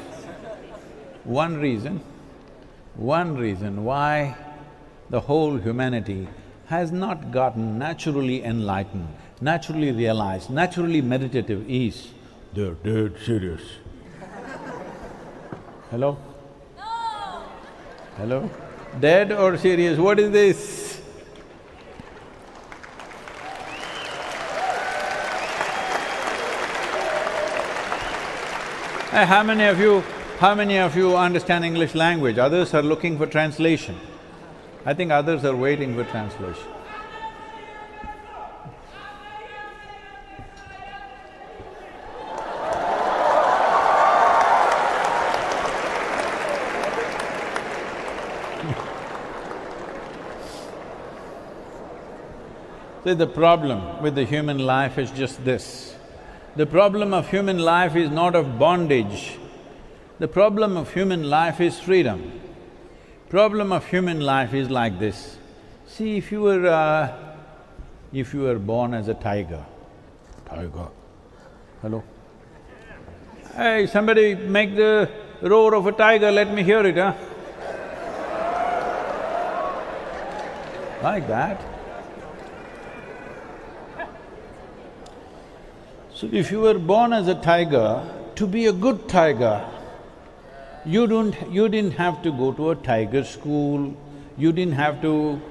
One reason why the whole humanity has not gotten naturally enlightened, naturally realized, naturally meditative is, they're dead serious. Hello? No! Hello? Dead or serious, what is this? Hey, how many of you understand English language? Others are looking for translation. I think others are waiting for translation. See, the problem with the human life is just this. The problem of human life is not of bondage. The problem of human life is freedom. Problem of human life is like this. See, if you were born as a tiger, hello? Hey, somebody make the roar of a tiger, let me hear it, huh? Like that. So if you were born as a tiger, to be a good tiger, you didn't have to go to a tiger school, you didn't have to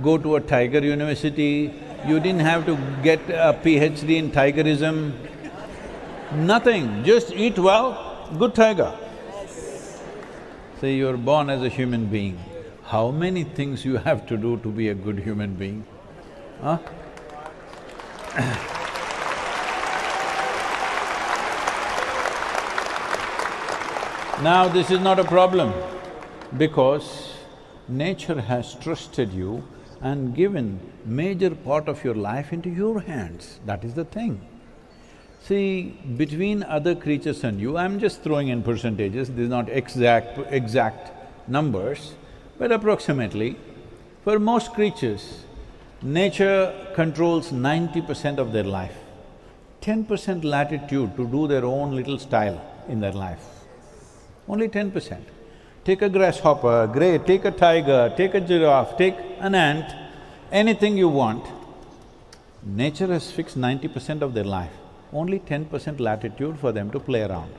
go to a tiger university, you didn't have to get a PhD in tigerism, nothing, just eat well, good tiger. Say you're born as a human being, how many things you have to do to be a good human being, huh? Now this is not a problem, because nature has trusted you and given major part of your life into your hands, that is the thing. See, between other creatures and you, I'm just throwing in percentages, these are not exact numbers, but approximately, for most creatures, nature controls 90% of their life, 10% latitude to do their own little style in their life. Only 10%. Take a grasshopper, great, take a tiger, take a giraffe, take an ant, anything you want. Nature has fixed 90% of their life, only 10% latitude for them to play around.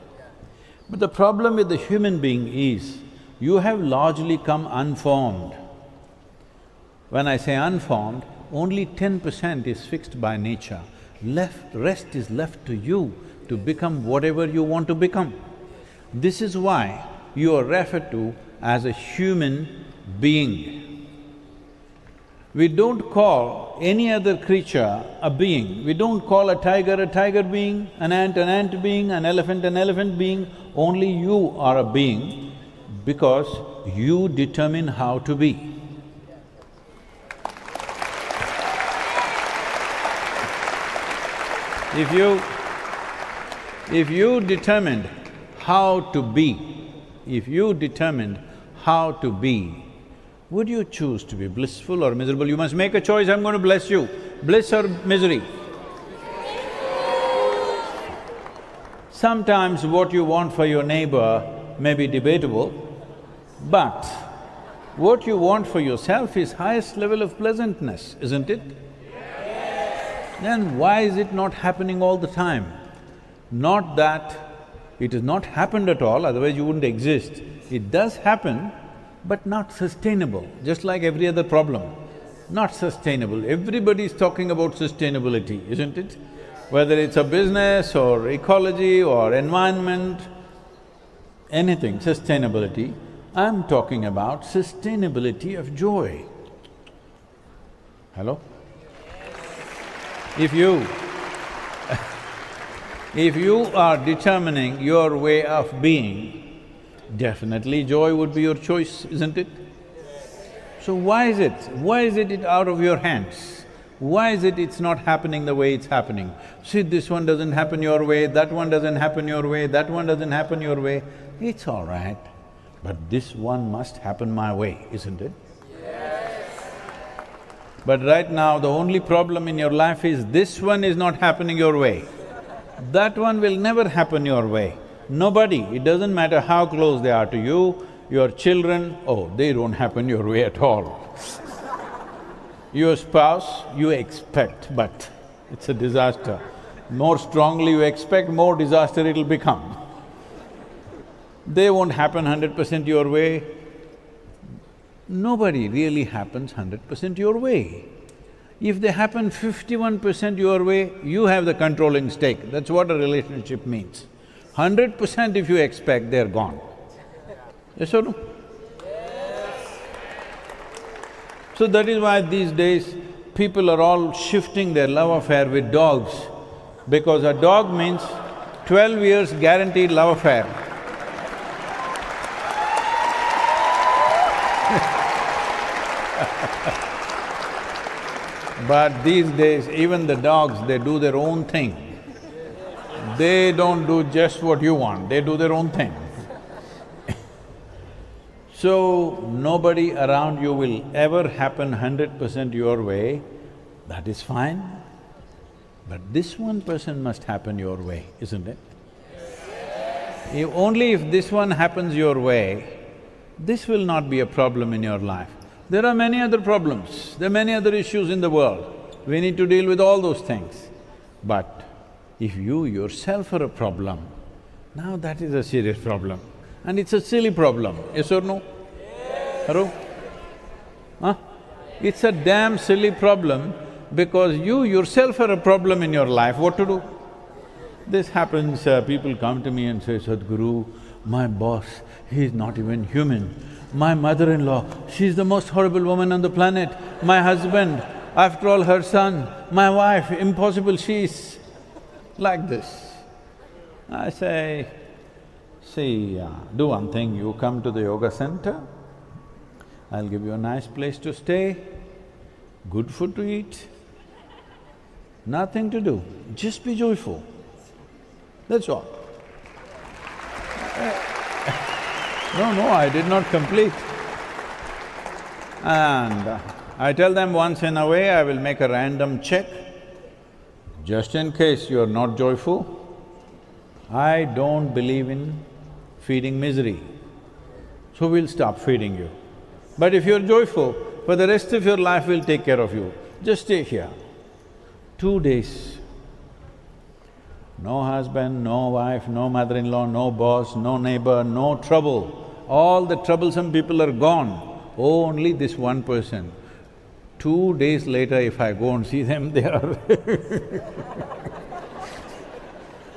But the problem with the human being is, you have largely come unformed. When I say unformed, only 10% is fixed by nature. Rest is left to you to become whatever you want to become. This is why you are referred to as a human being. We don't call any other creature a being. We don't call a tiger being, an ant being, an elephant being. Only you are a being because you determine how to be. If you determined how to be, would you choose to be blissful or miserable? You must make a choice, I'm going to bless you. Bliss or misery? Sometimes what you want for your neighbor may be debatable, but what you want for yourself is highest level of pleasantness, isn't it? Then why is it not happening all the time? Not that it has not happened at all, otherwise you wouldn't exist. It does happen, but not sustainable, just like every other problem. Not sustainable. Everybody is talking about sustainability, isn't it? Whether it's a business or ecology or environment, anything, sustainability. I'm talking about sustainability of joy. Hello? If you are determining your way of being, definitely joy would be your choice, isn't it? So why is it? Why is it out of your hands? Why is it it's not happening the way it's happening? See, this one doesn't happen your way, that one doesn't happen your way, that one doesn't happen your way. It's all right, but this one must happen my way, isn't it? But right now, the only problem in your life is this one is not happening your way. That one will never happen your way. Nobody, it doesn't matter how close they are to you, your children, oh, they don't happen your way at all. Your spouse, you expect, but it's a disaster. More strongly you expect, more disaster it'll become. They won't happen 100% your way. Nobody really happens 100% your way. If they happen 51% your way, you have the controlling stake. That's what a relationship means. 100% if you expect, they're gone. Yes or no? So that is why these days, people are all shifting their love affair with dogs, because a dog means 12 years guaranteed love affair. But these days, even the dogs, they do their own thing. They don't do just what you want, they do their own thing. So, nobody around you will ever happen 100% your way, that is fine. But this one person must happen your way, isn't it? Only if this one happens your way, this will not be a problem in your life. There are many other problems, there are many other issues in the world. We need to deal with all those things. But if you yourself are a problem, now that is a serious problem. And it's a silly problem, yes or no? Hello? Huh? It's a damn silly problem because you yourself are a problem in your life, what to do? This happens, people come to me and say, Sadhguru, my boss, he is not even human. My mother-in-law, she's the most horrible woman on the planet. My husband, after all her son, my wife, impossible, she's like this. I say, see, do one thing, you come to the yoga center, I'll give you a nice place to stay, good food to eat, nothing to do, just be joyful. That's all. No, I did not complete. And I tell them once in a way, I will make a random check, just in case you are not joyful. I don't believe in feeding misery, so we'll stop feeding you. But if you're joyful, for the rest of your life we'll take care of you. Just stay here. 2 days. No husband, no wife, no mother-in-law, no boss, no neighbor, no trouble. All the troublesome people are gone, only this one person. 2 days later, if I go and see them, they are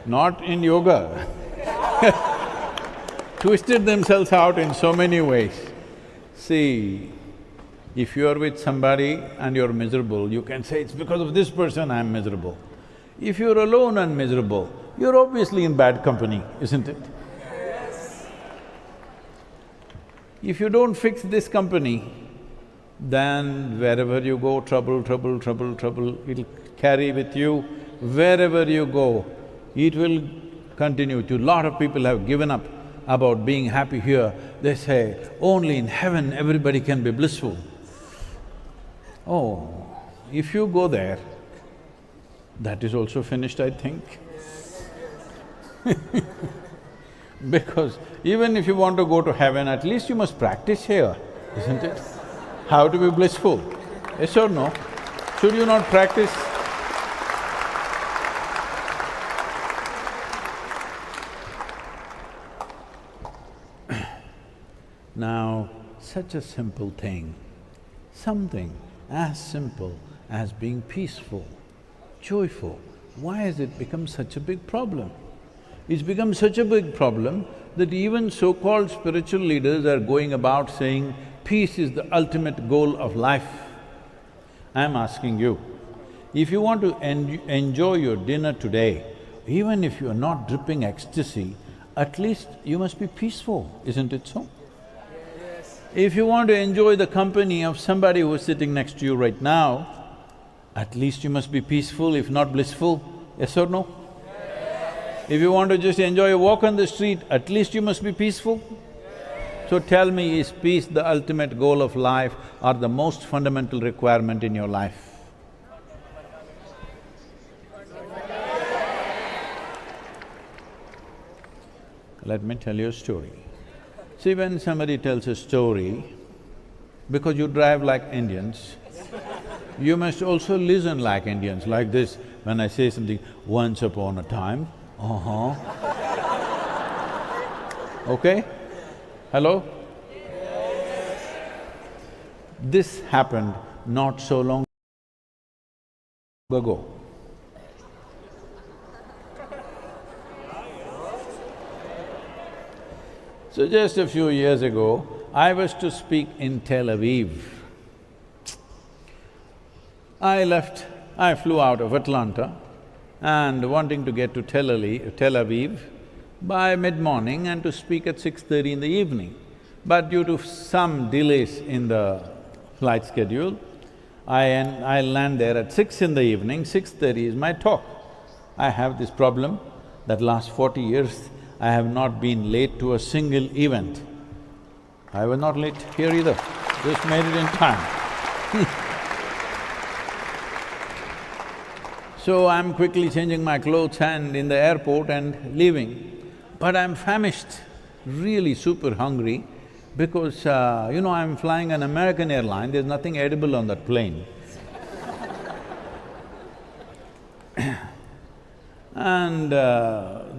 not in yoga, twisted themselves out in so many ways. See, if you are with somebody and you're miserable, you can say, it's because of this person I'm miserable. If you're alone and miserable, you're obviously in bad company, isn't it? Yes. If you don't fix this company, then wherever you go, trouble, trouble, trouble, trouble, it'll carry with you. Wherever you go, it will continue to… Lot of people have given up about being happy here. They say, only in heaven everybody can be blissful. Oh, if you go there, that is also finished, I think. Because even if you want to go to heaven, at least you must practice here, isn't it? How to be blissful, yes or no? Should you not practice? Now, such a simple thing, something as simple as being peaceful, joyful, why has it become such a big problem? It's become such a big problem that even so-called spiritual leaders are going about saying peace is the ultimate goal of life. I'm asking you, if you want to enjoy your dinner today, even if you're not dripping ecstasy, at least you must be peaceful, isn't it so? If you want to enjoy the company of somebody who's sitting next to you right now, at least you must be peaceful, if not blissful, yes or no? If you want to just enjoy a walk on the street, at least you must be peaceful. So tell me, is peace the ultimate goal of life or the most fundamental requirement in your life? Let me tell you a story. See, when somebody tells a story, because you drive like Indians, you must also listen like Indians, like this. When I say something, once upon a time, okay? Hello? This happened not so long ago. So just a few years ago, I was to speak in Tel Aviv. I flew out of Atlanta and wanting to get to Tel Aviv by mid-morning and to speak at 6:30 in the evening. But due to some delays in the flight schedule, I land there at 6 in the evening, 6:30 is my talk. I have this problem that last 40 years I have not been late to a single event. I was not late here either, just made it in time. So I'm quickly changing my clothes and in the airport and leaving. But I'm famished, really super hungry because, I'm flying an American airline, there's nothing edible on that plane. And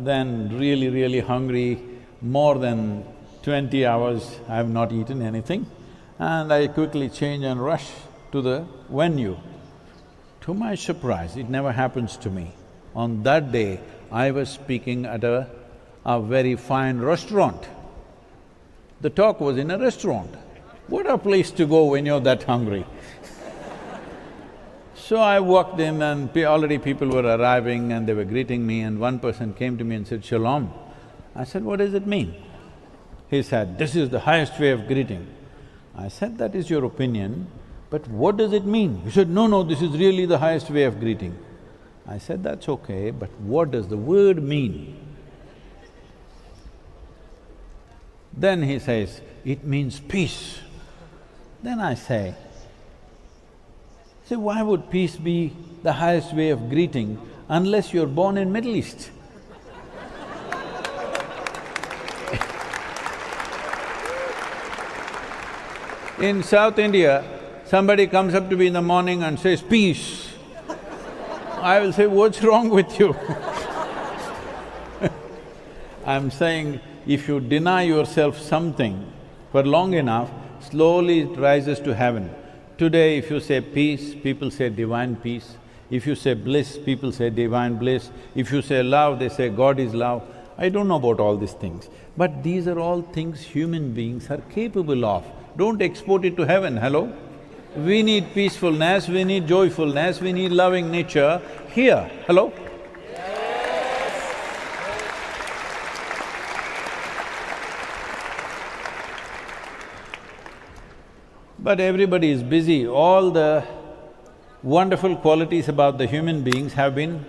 then really hungry, more than 20 hours I have not eaten anything, and I quickly change and rush to the venue. To my surprise, it never happens to me. On that day, I was speaking at a very fine restaurant. The talk was in a restaurant. What a place to go when you're that hungry. So I walked in and already people were arriving and they were greeting me, and one person came to me and said, "Shalom." I said, "What does it mean?" He said, "This is the highest way of greeting." I said, "That is your opinion, but what does it mean?" He said, "No, this is really the highest way of greeting." I said, "That's okay, but what does the word mean?" Then he says, "It means peace." Then I say, why would peace be the highest way of greeting unless you're born in Middle East? In South India, somebody comes up to me in the morning and says, "Peace." I will say, "What's wrong with you?" I'm saying, if you deny yourself something for long enough, slowly it rises to heaven. Today, if you say peace, people say divine peace. If you say bliss, people say divine bliss. If you say love, they say God is love. I don't know about all these things, but these are all things human beings are capable of. Don't export it to heaven, hello? We need peacefulness, we need joyfulness, we need loving nature here, hello? But everybody is busy, all the wonderful qualities about the human beings have been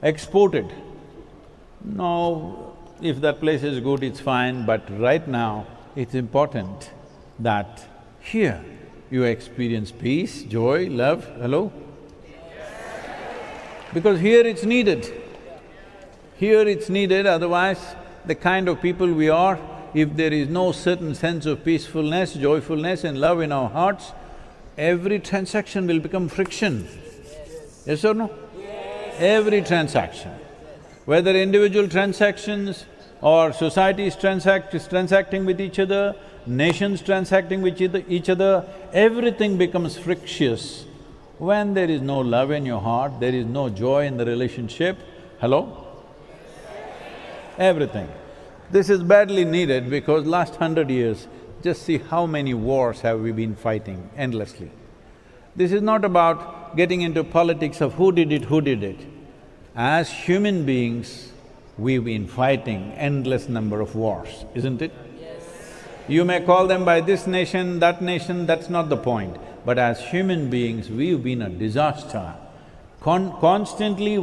exported. No, if that place is good, it's fine, but right now, it's important that here you experience peace, joy, love, hello? Because here it's needed. Here it's needed, otherwise the kind of people we are, if there is no certain sense of peacefulness, joyfulness and love in our hearts, every transaction will become friction. Yes or no? Every transaction. Whether individual transactions or societies transacting with each other, nations transacting with each other, everything becomes frictious. When there is no love in your heart, there is no joy in the relationship, hello? Everything. This is badly needed because last 100 years, just see how many wars have we been fighting endlessly. This is not about getting into politics of who did it. As human beings, we've been fighting endless number of wars, isn't it? Yes. You may call them by this nation, that's not the point. But as human beings, we've been a disaster. Constantly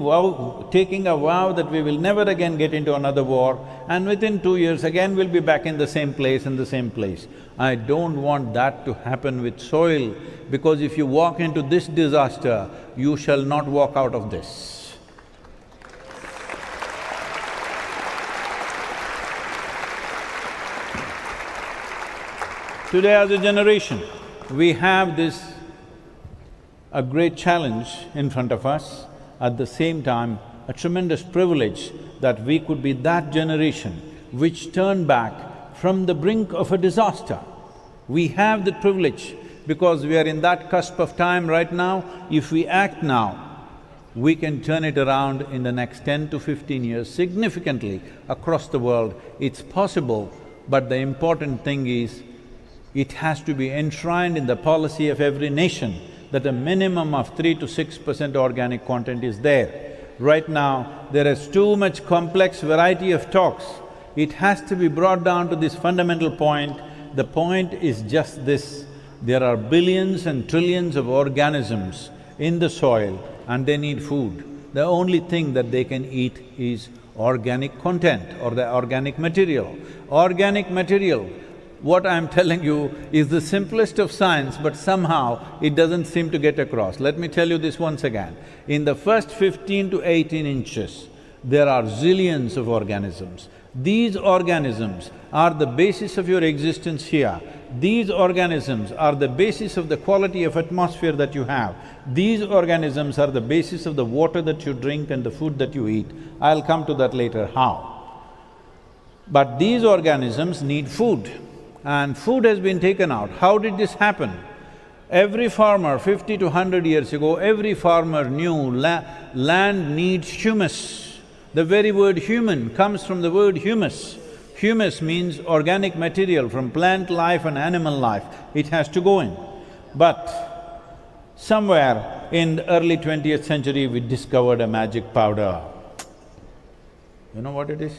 taking a vow that we will never again get into another war, and within 2 years again we'll be back in the same place, I don't want that to happen with soil, because if you walk into this disaster, you shall not walk out of this. Today as a generation, we have a great challenge in front of us, at the same time a tremendous privilege that we could be that generation which turned back from the brink of a disaster. We have the privilege because we are in that cusp of time right now. If we act now, we can turn it around in the next 10 to 15 years significantly across the world. It's possible, but the important thing is, it has to be enshrined in the policy of every nation that a minimum of 3 to 6% organic content is there. Right now, there is too much complex variety of talks. It has to be brought down to this fundamental point. The point is just this: there are billions and trillions of organisms in the soil and they need food. The only thing that they can eat is organic content or the organic material. Organic material, what I'm telling you is the simplest of science, but somehow it doesn't seem to get across. Let me tell you this once again. In the first 15 to 18 inches, there are zillions of organisms. These organisms are the basis of your existence here. These organisms are the basis of the quality of atmosphere that you have. These organisms are the basis of the water that you drink and the food that you eat. I'll come to that later, how. But these organisms need food. And food has been taken out. How did this happen? Every farmer 50 to 100 years ago, every farmer knew land needs humus. The very word human comes from the word humus. Humus means organic material from plant life and animal life, it has to go in. But somewhere in the early 20th century, we discovered a magic powder. You know what it is?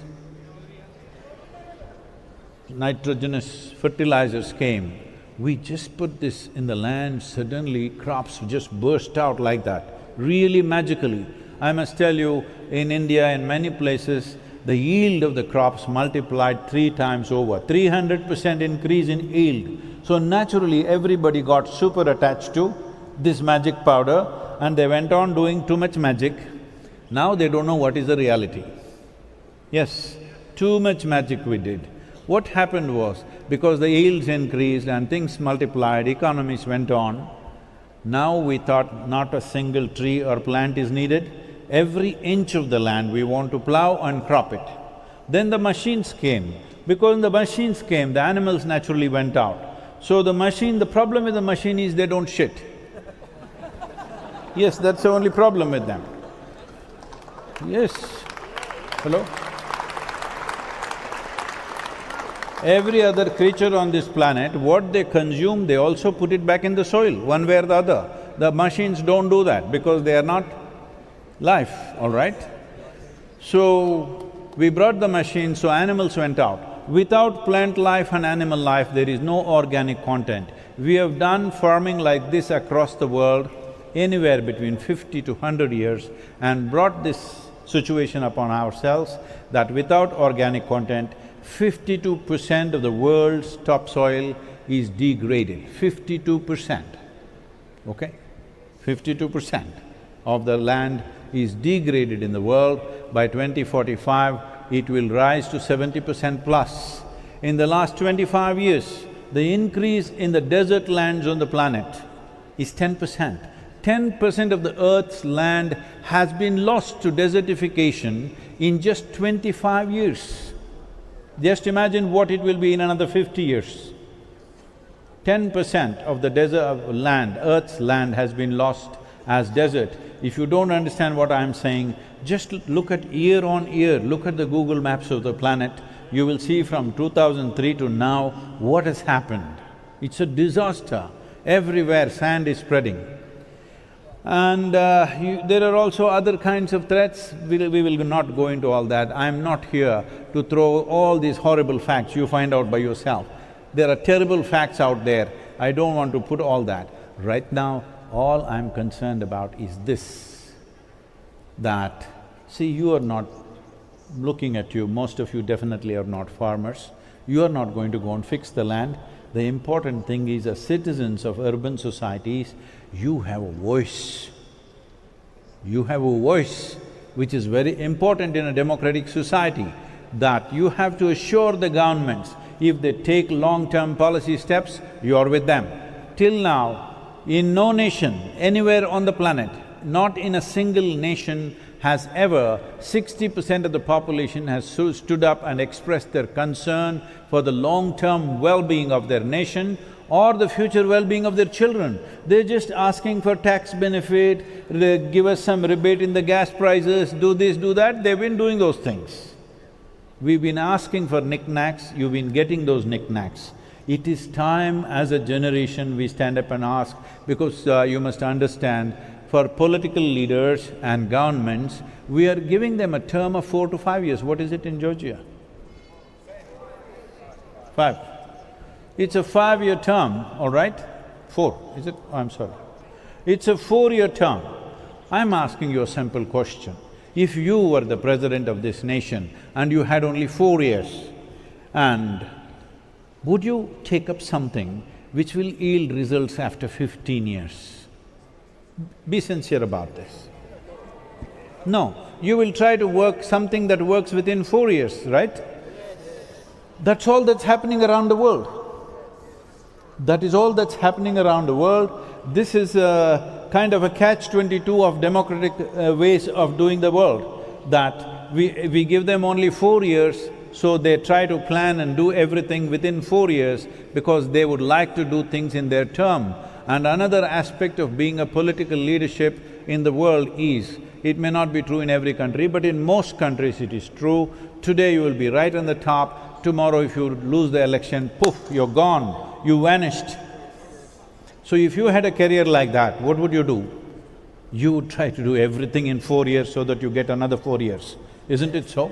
Nitrogenous fertilizers came. We just put this in the land, suddenly crops just burst out like that, really magically. I must tell you, in India, in many places, the yield of the crops multiplied 3 times over, 300% increase in yield. So naturally, everybody got super attached to this magic powder and they went on doing too much magic. Now they don't know what is the reality. Yes, too much magic we did. What happened was, because the yields increased and things multiplied, economies went on, now we thought not a single tree or plant is needed. Every inch of the land we want to plow and crop it. Then the machines came. Because the machines came, the animals naturally went out. So the problem with the machine is they don't shit. Yes, that's the only problem with them. Yes. Hello? Every other creature on this planet, what they consume, they also put it back in the soil, one way or the other. The machines don't do that because they are not life, all right? So, we brought the machine, so animals went out. Without plant life and animal life, there is no organic content. We have done farming like this across the world, anywhere between 50 to 100 years, and brought this situation upon ourselves that without organic content, 52% of the world's topsoil is degraded, 52%, okay? 52% of the land is degraded in the world. By 2045, it will rise to 70% plus. In the last 25 years, the increase in the desert lands on the planet is 10%. 10% of the Earth's land has been lost to desertification in just 25 years. Just imagine what it will be in another 50 years. 10% of the desert of land, Earth's land has been lost as desert. If you don't understand what I'm saying, just look at year on year, look at the Google Maps of the planet, you will see from 2003 to now what has happened. It's a disaster. Everywhere sand is spreading. And there are also other kinds of threats, we will not go into all that. I'm not here to throw all these horrible facts, you find out by yourself. There are terrible facts out there, I don't want to put all that. Right now, all I'm concerned about is this, that, see, you are not… looking at you, most of you definitely are not farmers, you are not going to go and fix the land. The important thing is, as citizens of urban societies, you have a voice. You have a voice which is very important in a democratic society, that you have to assure the governments, if they take long-term policy steps, you are with them. Till now, in no nation, anywhere on the planet, not in a single nation has ever 60% of the population has stood up and expressed their concern for the long-term well-being of their nation or the future well-being of their children. They're just asking for tax benefit, they give us some rebate in the gas prices, do this, do that, they've been doing those things. We've been asking for knickknacks, you've been getting those knickknacks. It is time as a generation we stand up and ask, because you must understand, for political leaders and governments, we are giving them a term of 4 to 5 years. What is it in Georgia? 5. It's a 5-year term, all right? 4, is it? Oh, I'm sorry. It's a 4-year term. I'm asking you a simple question. If you were the president of this nation and you had only 4 years, and would you take up something which will yield results after 15 years? Be sincere about this. No, you will try to work something that works within 4 years, right? That's all that's happening around the world. That is all that's happening around the world. This is a kind of a catch-22 of democratic ways of doing the world, that we give them only 4 years, so they try to plan and do everything within 4 years because they would like to do things in their term. And another aspect of being a political leadership in the world is, it may not be true in every country, but in most countries it is true. Today you will be right on the top, tomorrow if you lose the election, poof, you're gone, you vanished. So if you had a career like that, what would you do? You would try to do everything in 4 years so that you get another 4 years, isn't it so?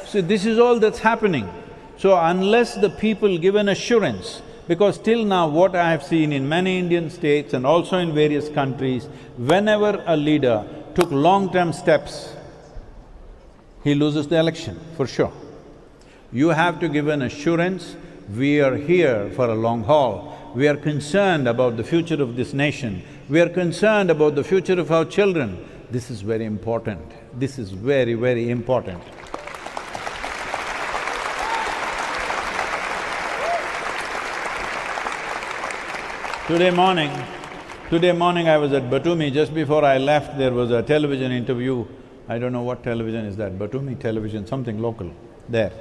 So this is all that's happening. So unless the people give an assurance, because till now what I have seen in many Indian states and also in various countries, whenever a leader took long-term steps, he loses the election, for sure. You have to give an assurance, we are here for a long haul, we are concerned about the future of this nation, we are concerned about the future of our children. This is very important, this is very, very important. Today morning I was at Batumi. Just before I left, there was a television interview. I don't know what television is that, Batumi television, something local there.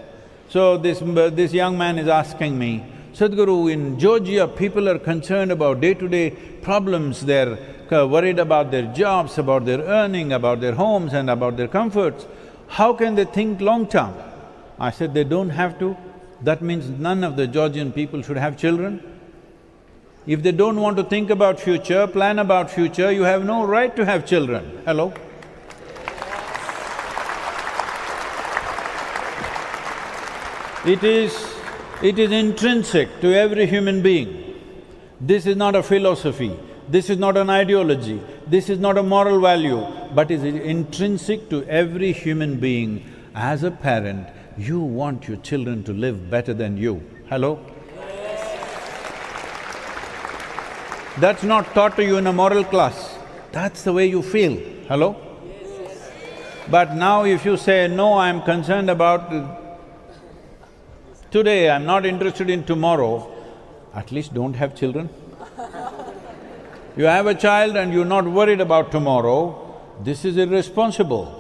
So this young man is asking me, Sadhguru, in Georgia people are concerned about day-to-day problems, they're worried about their jobs, about their earning, about their homes and about their comforts. How can they think long-term? I said, they don't have to. That means none of the Georgian people should have children. If they don't want to think about future, plan about future, you have no right to have children. Hello? It is intrinsic to every human being. This is not a philosophy, this is not an ideology, this is not a moral value, but is intrinsic to every human being. As a parent, you want your children to live better than you. Hello? That's not taught to you in a moral class, that's the way you feel. Hello? But now if you say, no, I'm concerned about today, I'm not interested in tomorrow, at least don't have children. You have a child and you're not worried about tomorrow, this is irresponsible.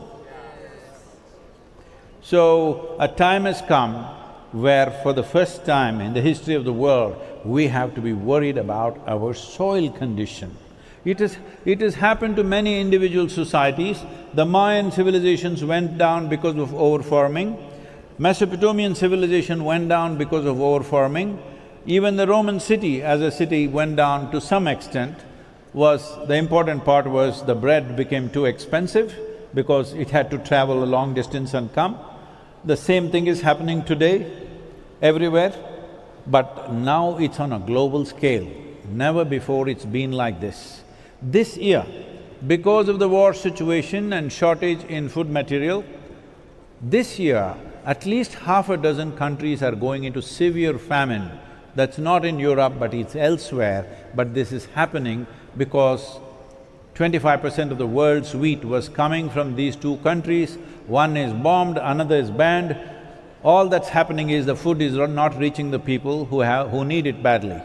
So, a time has come where for the first time in the history of the world, we have to be worried about our soil condition. It has happened to many individual societies. The Mayan civilizations went down because of overfarming. Mesopotamian civilization went down because of overfarming. Even the Roman city as a city went down to some extent. The important part was the bread became too expensive because it had to travel a long distance and come. The same thing is happening today, everywhere, but now it's on a global scale. Never before it's been like this. This year, because of the war situation and shortage in food material, this year, at least half a dozen countries are going into severe famine. That's not in Europe, but it's elsewhere, but this is happening because 25% of the world's wheat was coming from these two countries. One is bombed, another is banned. All that's happening is the food is not reaching the people who need it badly.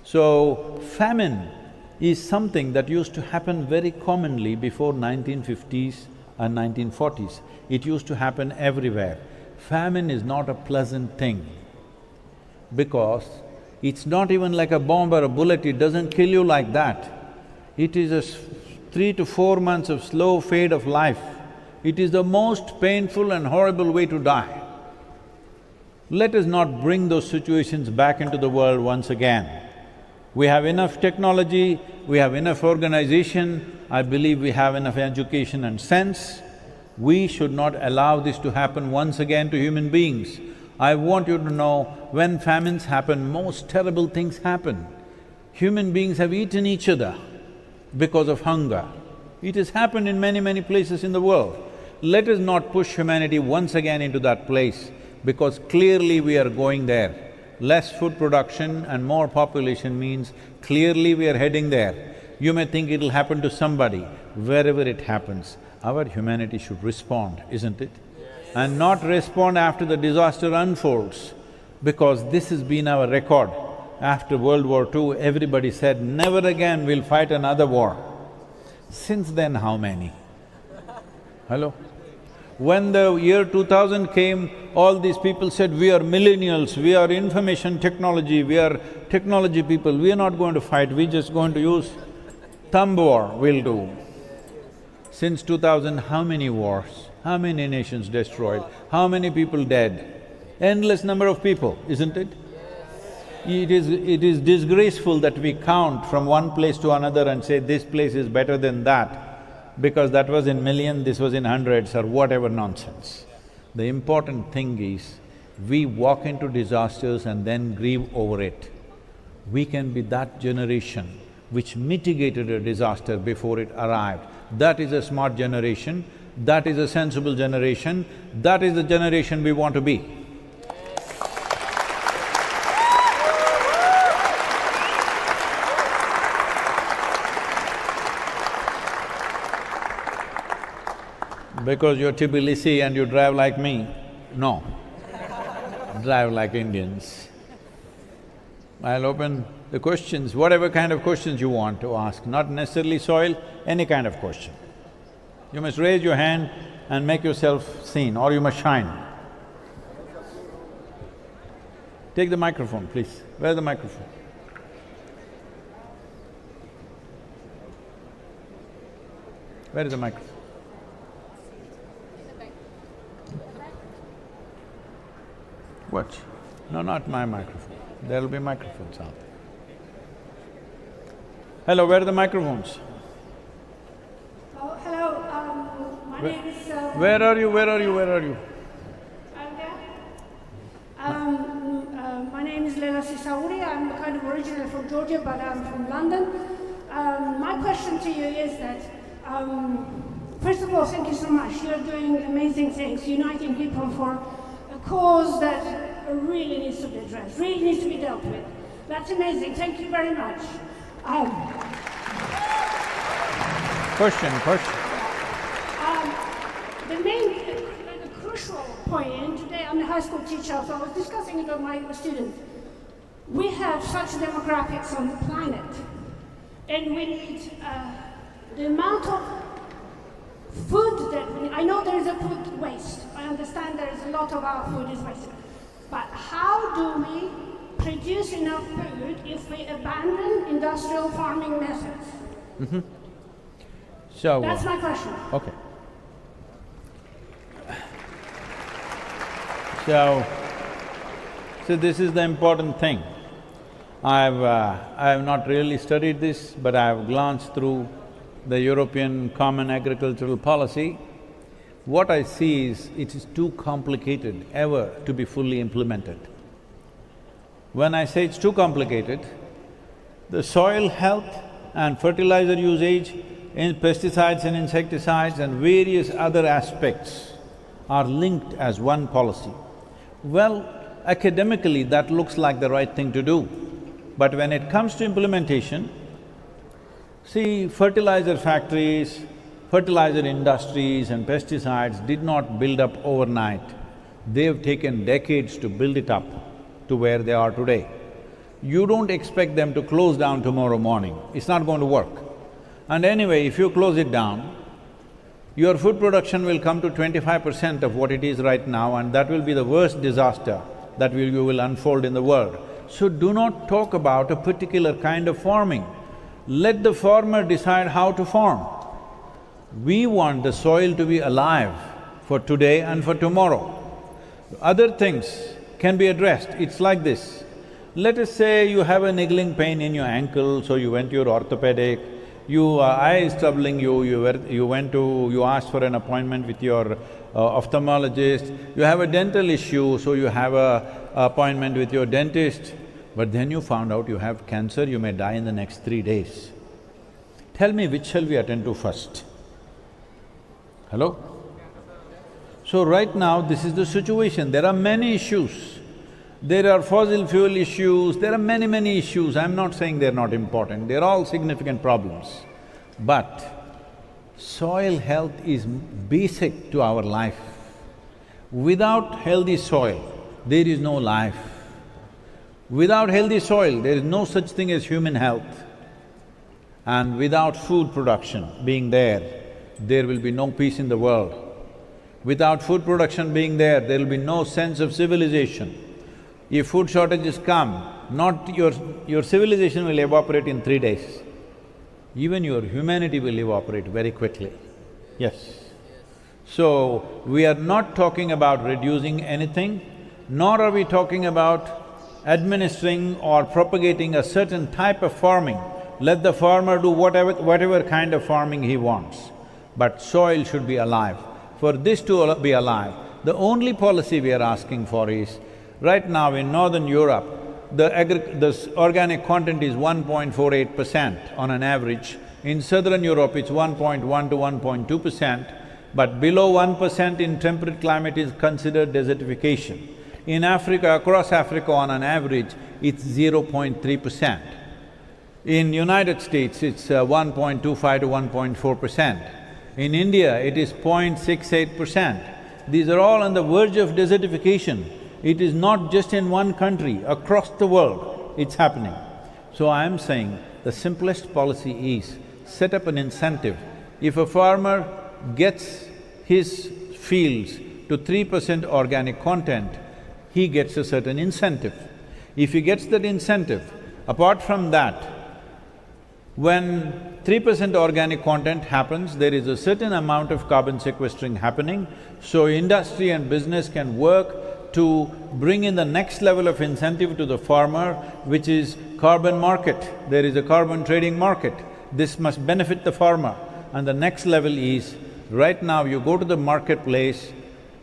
So, famine is something that used to happen very commonly before 1950s and 1940s. It used to happen everywhere. Famine is not a pleasant thing because it's not even like a bomb or a bullet, it doesn't kill you like that. It is a 3 to 4 months of slow fade of life. It is the most painful and horrible way to die. Let us not bring those situations back into the world once again. We have enough technology, we have enough organization, I believe we have enough education and sense. We should not allow this to happen once again to human beings. I want you to know, when famines happen, most terrible things happen. Human beings have eaten each other because of hunger. It has happened in many places in the world. Let us not push humanity once again into that place because clearly we are going there. Less food production and more population means clearly we are heading there. You may think it'll happen to somebody, wherever it happens, our humanity should respond, isn't it? And not respond after the disaster unfolds, because this has been our record. After World War II, everybody said, never again we'll fight another war. Since then, how many? Hello? When the year 2000 came, all these people said, we are millennials, we are information technology, we are technology people, we are not going to fight, we're just going to use thumb war, we'll do. Since 2000, how many wars? How many nations destroyed? How many people dead? Endless number of people, isn't it? It is disgraceful that we count from one place to another and say this place is better than that, because that was in million, this was in hundreds or whatever nonsense. The important thing is, we walk into disasters and then grieve over it. We can be that generation which mitigated a disaster before it arrived. That is a smart generation, that is a sensible generation, that is the generation we want to be. Because you're Tbilisi and you drive like me, no. Drive like Indians. I'll open the questions, whatever kind of questions you want to ask, not necessarily soil, any kind of question. You must raise your hand and make yourself seen, or you must shine. Take the microphone, please. Where's the microphone? Where is the microphone? What? No, not my microphone. There'll be microphones out there. Hello, where are the microphones? Oh, hello, my name is… Where are you? I'm there. My name is Leila Sisauri. I'm kind of originally from Georgia, but I'm from London. My question to you is that, first of all, thank you so much. You're doing amazing things, uniting people for a cause that really needs to be addressed, really needs to be dealt with. That's amazing, thank you very much. Question. point, and today I'm a high school teacher, so I was discussing it with my students. We have such demographics on the planet, and we need the amount of food that we need. I know there is a food waste. I understand there is a lot of our food is wasted. But how do we produce enough food if we abandon industrial farming methods? So that's my question. Okay. So this is the important thing. I have not really studied this, but I have glanced through the European Common Agricultural Policy. What I see is it is too complicated ever to be fully implemented. When I say it's too complicated, the soil health and fertilizer usage, in pesticides and insecticides and various other aspects are linked as one policy. Well, academically that looks like the right thing to do, but when it comes to implementation, see, fertilizer factories, fertilizer industries and pesticides did not build up overnight. They've taken decades to build it up to where they are today. You don't expect them to close down tomorrow morning, it's not going to work. And anyway, if you close it down, your food production will come to 25% of what it is right now, and that will be the worst disaster that you will unfold in the world. So do not talk about a particular kind of farming. Let the farmer decide how to farm. We want the soil to be alive for today and for tomorrow. Other things can be addressed. It's like this. Let us say you have a niggling pain in your ankle, so you went to your orthopedic, eye is troubling you, you asked for an appointment with your ophthalmologist, you have a dental issue, so you have a appointment with your dentist, but then you found out you have cancer, you may die in the next 3 days. Tell me, which shall we attend to first? Hello? So right now, this is the situation. There are many issues. There are fossil fuel issues, there are many issues. I'm not saying they're not important, they're all significant problems. But soil health is basic to our life. Without healthy soil, there is no life. Without healthy soil, there is no such thing as human health. And without food production being there will be no peace in the world. Without food production being there will be no sense of civilization. If food shortages come, your civilization will evaporate in 3 days. Even your humanity will evaporate very quickly. Yes. So, we are not talking about reducing anything, nor are we talking about administering or propagating a certain type of farming. Let the farmer do whatever kind of farming he wants. But soil should be alive. For this to be alive, the only policy we are asking for is, right now in Northern Europe, the organic content is 1.48% on an average. In Southern Europe, it's 1.1 to 1.2%, but below 1% in temperate climate is considered desertification. In Africa, across Africa on an average, it's 0.3%. In United States, it's 1.25 to 1.4%. In India, it is 0.68%. These are all on the verge of desertification. It is not just in one country, across the world it's happening. So I am saying the simplest policy is set up an incentive. If a farmer gets his fields to 3% organic content, he gets a certain incentive. If he gets that incentive, apart from that, when 3% organic content happens, there is a certain amount of carbon sequestering happening, so industry and business can work to bring in the next level of incentive to the farmer, which is carbon market. There is a carbon trading market. This must benefit the farmer. And the next level is, right now you go to the marketplace,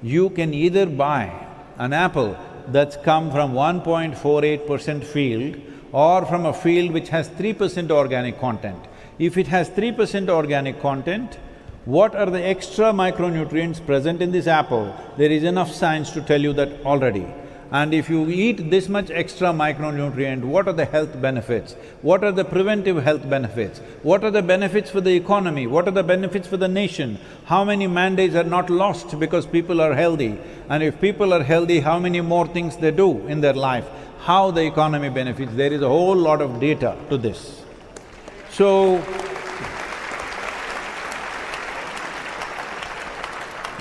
you can either buy an apple that's come from 1.48% field or from a field which has 3% organic content. If it has 3% organic content, what are the extra micronutrients present in this apple? There is enough science to tell you that already. And if you eat this much extra micronutrient, what are the health benefits? What are the preventive health benefits? What are the benefits for the economy? What are the benefits for the nation? How many man-days are not lost because people are healthy? And if people are healthy, how many more things they do in their life? How the economy benefits? There is a whole lot of data to this. So,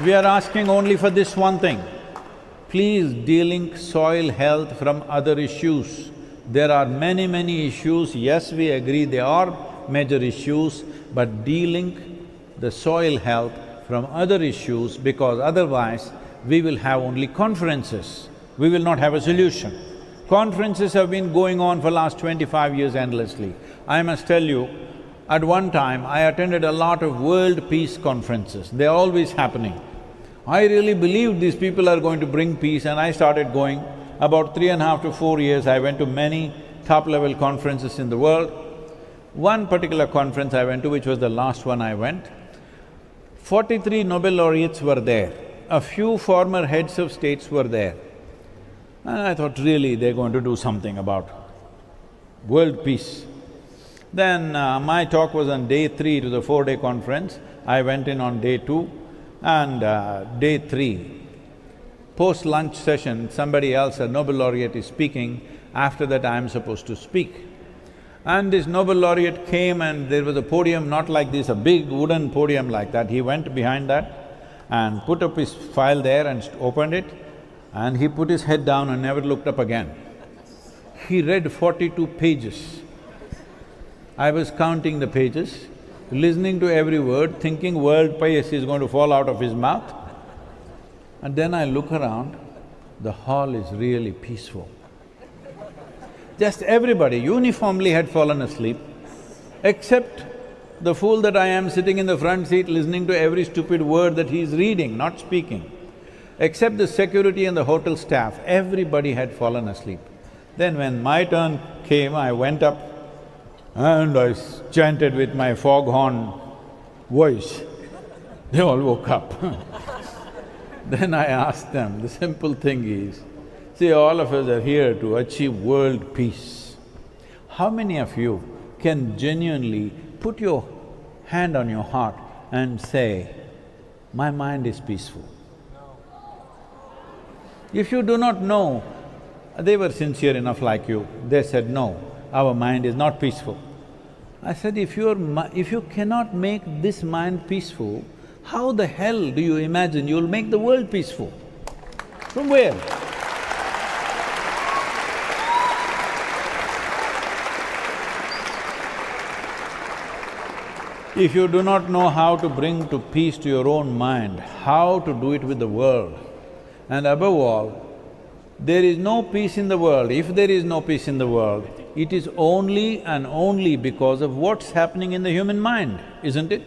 we are asking only for this one thing. Please de-link soil health from other issues. There are many issues, yes, we agree they are major issues, but de-link the soil health from other issues, because otherwise we will have only conferences, we will not have a solution. Conferences have been going on for last 25 years endlessly. I must tell you, at one time I attended a lot of world peace conferences, they're always happening. I really believed these people are going to bring peace and I started going. About 3.5 to 4 years, I went to many top-level conferences in the world. One particular conference I went to, which was the last one I went, 43 Nobel laureates were there, a few former heads of states were there. And I thought, really, they're going to do something about world peace. Then my talk was on day 3 to the 4-day conference. I went in on day 2. And day 3, post-lunch session, somebody else, a Nobel laureate, is speaking. After that, I am supposed to speak. And this Nobel laureate came and there was a podium not like this, a big wooden podium like that. He went behind that and put up his file there and opened it, and he put his head down and never looked up again. He read 42 pages. I was counting the pages, listening to every word, thinking world peace is going to fall out of his mouth. And then I look around, the hall is really peaceful. Just everybody uniformly had fallen asleep, except the fool that I am sitting in the front seat listening to every stupid word that he is reading, not speaking. Except the security and the hotel staff, everybody had fallen asleep. Then when my turn came, I went up and I chanted with my foghorn voice. They all woke up. Then I asked them, the simple thing is, see, all of us are here to achieve world peace. How many of you can genuinely put your hand on your heart and say, my mind is peaceful? If you do not know, they were sincere enough like you, they said, no, our mind is not peaceful. I said, if you cannot make this mind peaceful, how the hell do you imagine you'll make the world peaceful? From where? If you do not know how to bring to peace to your own mind, how to do it with the world, and above all, there is no peace in the world. If there is no peace in the world, it is only and only because of what's happening in the human mind, isn't it?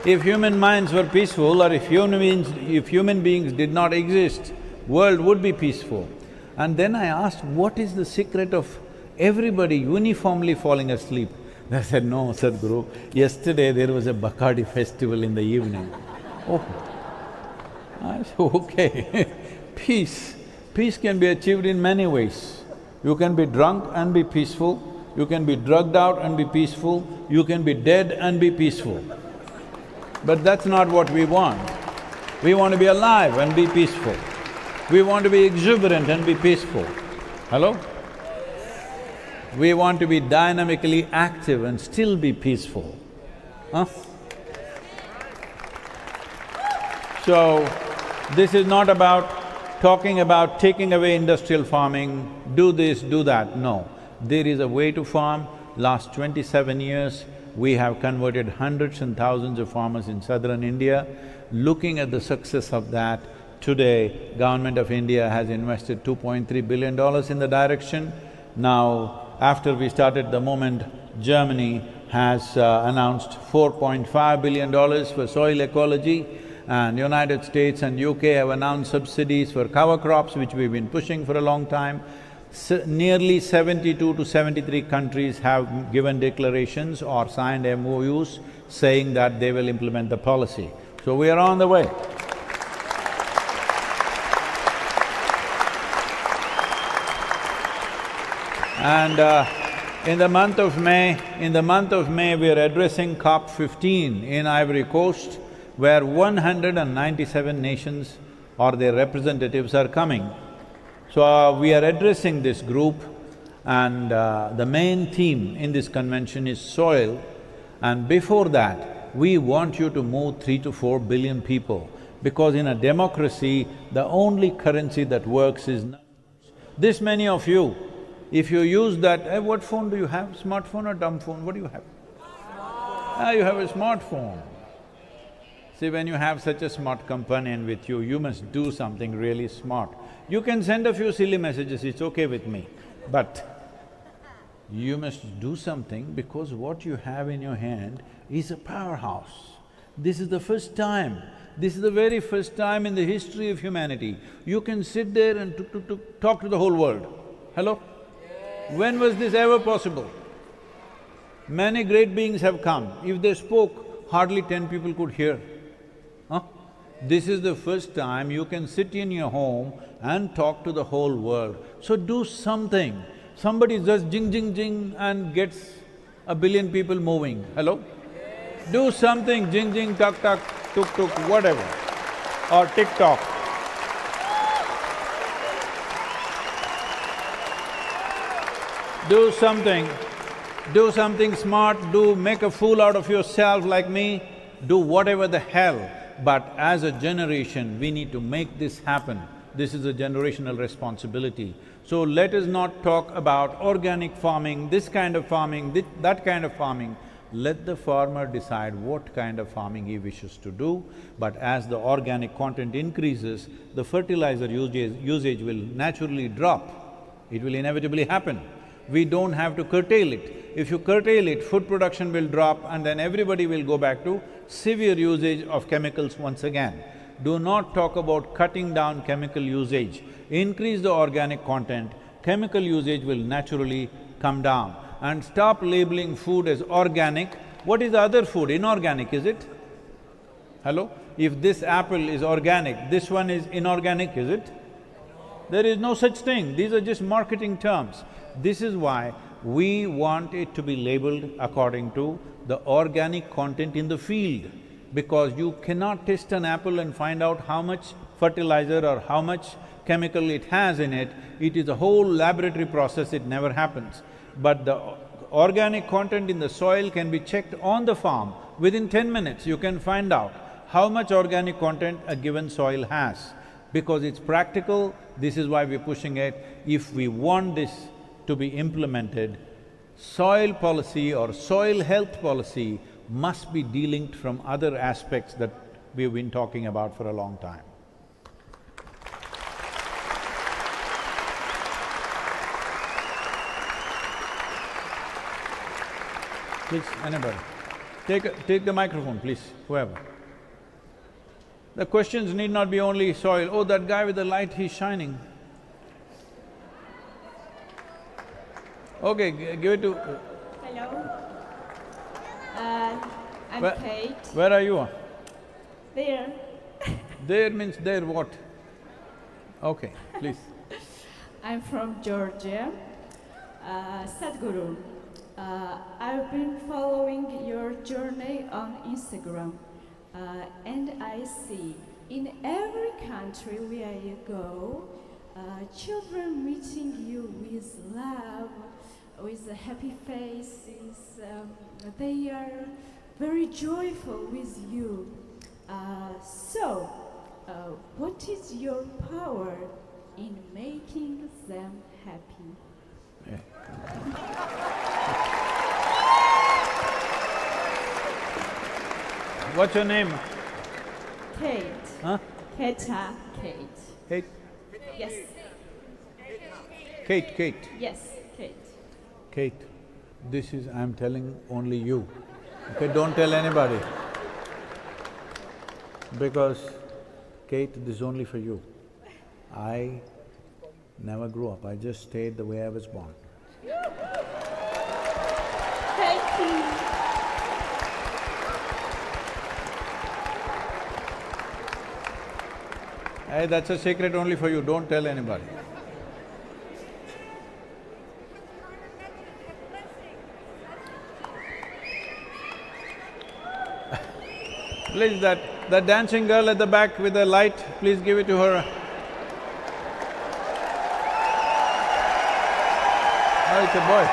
If human minds were peaceful, or if human beings did not exist, world would be peaceful. And then I asked, what is the secret of everybody uniformly falling asleep? They said, no, Sadhguru, yesterday there was a Bacardi festival in the evening. Oh, I said, okay, peace. Peace can be achieved in many ways. You can be drunk and be peaceful, you can be drugged out and be peaceful, you can be dead and be peaceful. But that's not what we want. We want to be alive and be peaceful. We want to be exuberant and be peaceful. Hello? We want to be dynamically active and still be peaceful. Huh? So, this is not about talking about taking away industrial farming, do this, do that, no. There is a way to farm. Last 27 years, we have converted hundreds and thousands of farmers in southern India. Looking at the success of that, today, Government of India has invested $2.3 billion in the direction. Now, after we started the movement, Germany has announced $4.5 billion for soil ecology, and United States and UK have announced subsidies for cover crops, which we've been pushing for a long time. Nearly 72 to 73 countries have given declarations or signed MOUs saying that they will implement the policy. So we are on the way. And in the month of May, we are addressing COP15 in Ivory Coast, where 197 nations or their representatives are coming. So we are addressing this group, and the main theme in this convention is soil. And before that, we want you to move 3 to 4 billion people, because in a democracy, the only currency that works is numbers. This many of you, if you use that… what phone do you have? Smartphone or dumb phone? What do you have? You have a smartphone. See, when you have such a smart companion with you, you must do something really smart. You can send a few silly messages, it's okay with me, but you must do something, because what you have in your hand is a powerhouse. This is the first time, this is the very first time in the history of humanity, you can sit there and talk to the whole world. Hello? When was this ever possible? Many great beings have come. If they spoke, hardly 10 people could hear. Huh? This is the first time you can sit in your home and talk to the whole world. So do something. Somebody just jing jing jing and gets a billion people moving. Hello? Do something, jing jing, tuck tuck, tuk tuk, whatever, or TikTok. Do something smart, make a fool out of yourself like me, do whatever the hell. But as a generation, we need to make this happen. This is a generational responsibility. So let us not talk about organic farming, this kind of farming, that kind of farming. Let the farmer decide what kind of farming he wishes to do, but as the organic content increases, the fertilizer usage will naturally drop. It will inevitably happen. We don't have to curtail it. If you curtail it, food production will drop and then everybody will go back to severe usage of chemicals once again. Do not talk about cutting down chemical usage. Increase the organic content, chemical usage will naturally come down. And stop labeling food as organic. What is the other food? Inorganic, is it? Hello? If this apple is organic, this one is inorganic, is it? There is no such thing, these are just marketing terms. This is why we want it to be labeled according to the organic content in the field, because you cannot test an apple and find out how much fertilizer or how much chemical it has in it. It is a whole laboratory process, it never happens. But the organic content in the soil can be checked on the farm. Within 10 minutes, you can find out how much organic content a given soil has. Because it's practical, this is why we're pushing it. If we want this to be implemented, soil policy or soil health policy must be delinked from other aspects that we've been talking about for a long time. Please, anybody. Take the microphone, please, whoever. The questions need not be only soil. Oh, that guy with the light, he's shining. Okay, give it to… Hello. I'm Kate. Where are you? There. There means there what? Okay, please. I'm from Georgia. Sadhguru, I've been following your journey on Instagram, and I see in every country where you go, children meeting you with love, with happy faces. They are very joyful with you. So, what is your power in making them happy? What's your name? Kate. Huh? Keta. Kate. Kate? Yes. Kate. Yes, Kate. Kate, this is… I'm telling only you, okay? Don't tell anybody. Because, Kate, this is only for you. I never grew up, I just stayed the way I was born. Thank you. Hey, that's a secret only for you, don't tell anybody. Please, that dancing girl at the back with the light, please give it to her. Oh, it's a boy.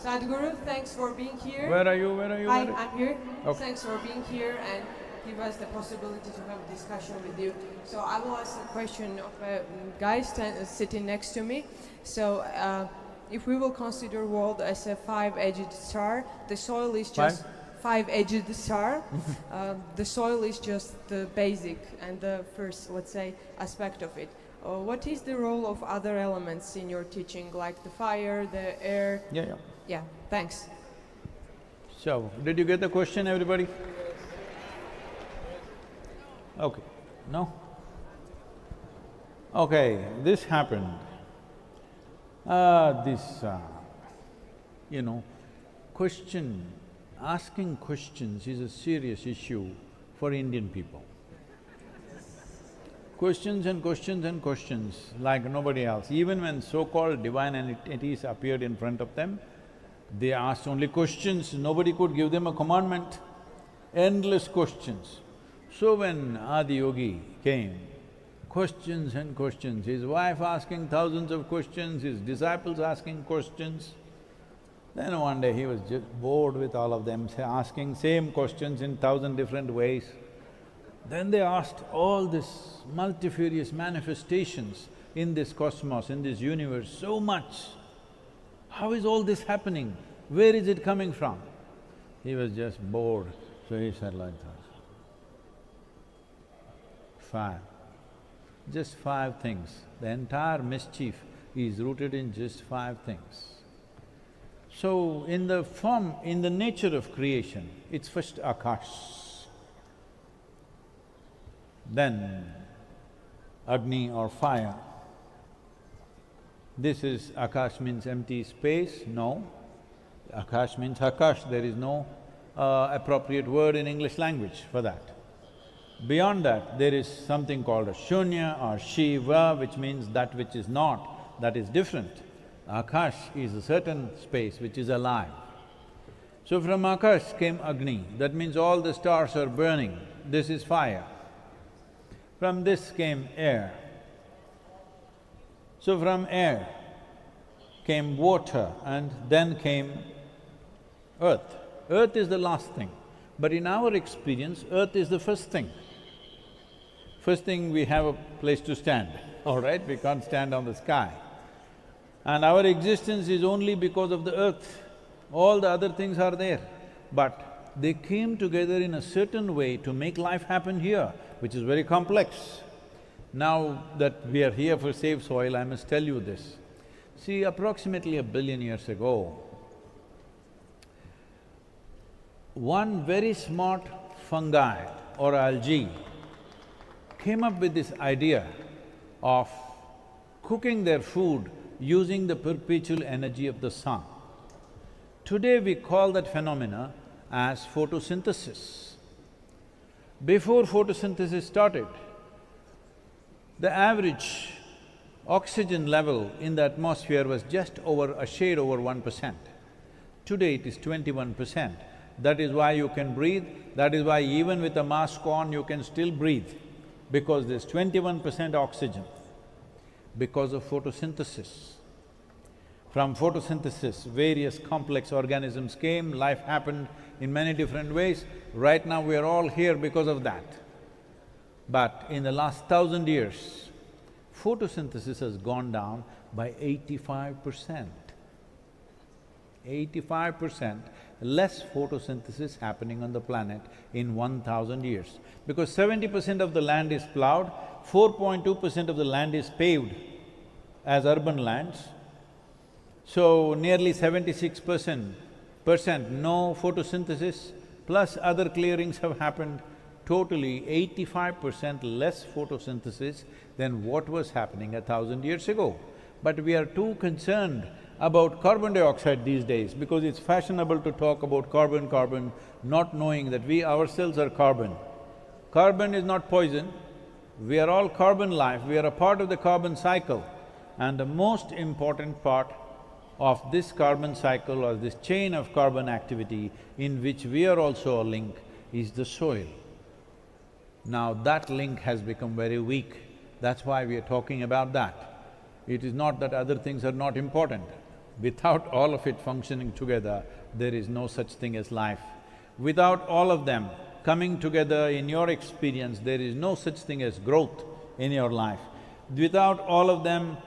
Sadhguru, thanks for being here. Where are you? Where are you? Hi, I'm here. Okay. Thanks for being here and give us the possibility to have a discussion with you. So I will ask a question of a guy sitting next to me. So if we will consider world as a five-edged star, the soil is just five-edged star. The soil is just the basic and the first, let's say, aspect of it. What is the role of other elements in your teaching, like the fire, the air? Yeah, thanks. So, did you get the question, everybody? Okay. No? Okay, this happened. Asking questions is a serious issue for Indian people. Questions and questions and questions like nobody else. Even when so-called divine entities appeared in front of them, they asked only questions, nobody could give them a commandment. Endless questions. So when Adi Yogi came, questions and questions, his wife asking thousands of questions, his disciples asking questions. Then one day he was just bored with all of them, asking same questions in 1,000 different ways. Then they asked all this multifarious manifestations in this cosmos, in this universe, so much. How is all this happening? Where is it coming from? He was just bored, so he said like that. Just five things. The entire mischief is rooted in just five things. So, in the nature of creation, it's first Akash, then Agni or fire. This is… Akash means empty space? No. Akash means Akash, there is no appropriate word in English language for that. Beyond that, there is something called a Shunya or Shiva, which means that which is not, that is different. Akash is a certain space which is alive. So from Akash came Agni, that means all the stars are burning, this is fire. From this came air. So from air came water and then came earth. Earth is the last thing, but in our experience, earth is the first thing. First thing, we have a place to stand, all right? We can't stand on the sky. And our existence is only because of the earth. All the other things are there, but they came together in a certain way to make life happen here, which is very complex. Now that we are here for Save Soil, I must tell you this. See, approximately 1 billion years ago, one very smart fungi or algae came up with this idea of cooking their food using the perpetual energy of the sun. Today we call that phenomena as photosynthesis. Before photosynthesis started, the average oxygen level in the atmosphere was just over a shade over 1%. Today it is 21%. That is why you can breathe, that is why even with a mask on you can still breathe, because there's 21% oxygen, because of photosynthesis. From photosynthesis, various complex organisms came, life happened in many different ways. Right now we are all here because of that. But in the last 1,000 years, photosynthesis has gone down by 85%. 85% less photosynthesis happening on the planet in 1,000 years. Because 70% of the land is plowed, 4.2% of the land is paved as urban lands. So nearly 76% no photosynthesis, plus other clearings have happened. Totally 85% less photosynthesis than what was happening 1,000 years ago. But we are too concerned about carbon dioxide these days because it's fashionable to talk about carbon, not knowing that we ourselves are carbon. Carbon is not poison, we are all carbon life, we are a part of the carbon cycle. And the most important part of this carbon cycle or this chain of carbon activity in which we are also a link is the soil. Now that link has become very weak, that's why we are talking about that. It is not that other things are not important. Without all of it functioning together, there is no such thing as life. Without all of them coming together in your experience, there is no such thing as growth in your life. Without all of them,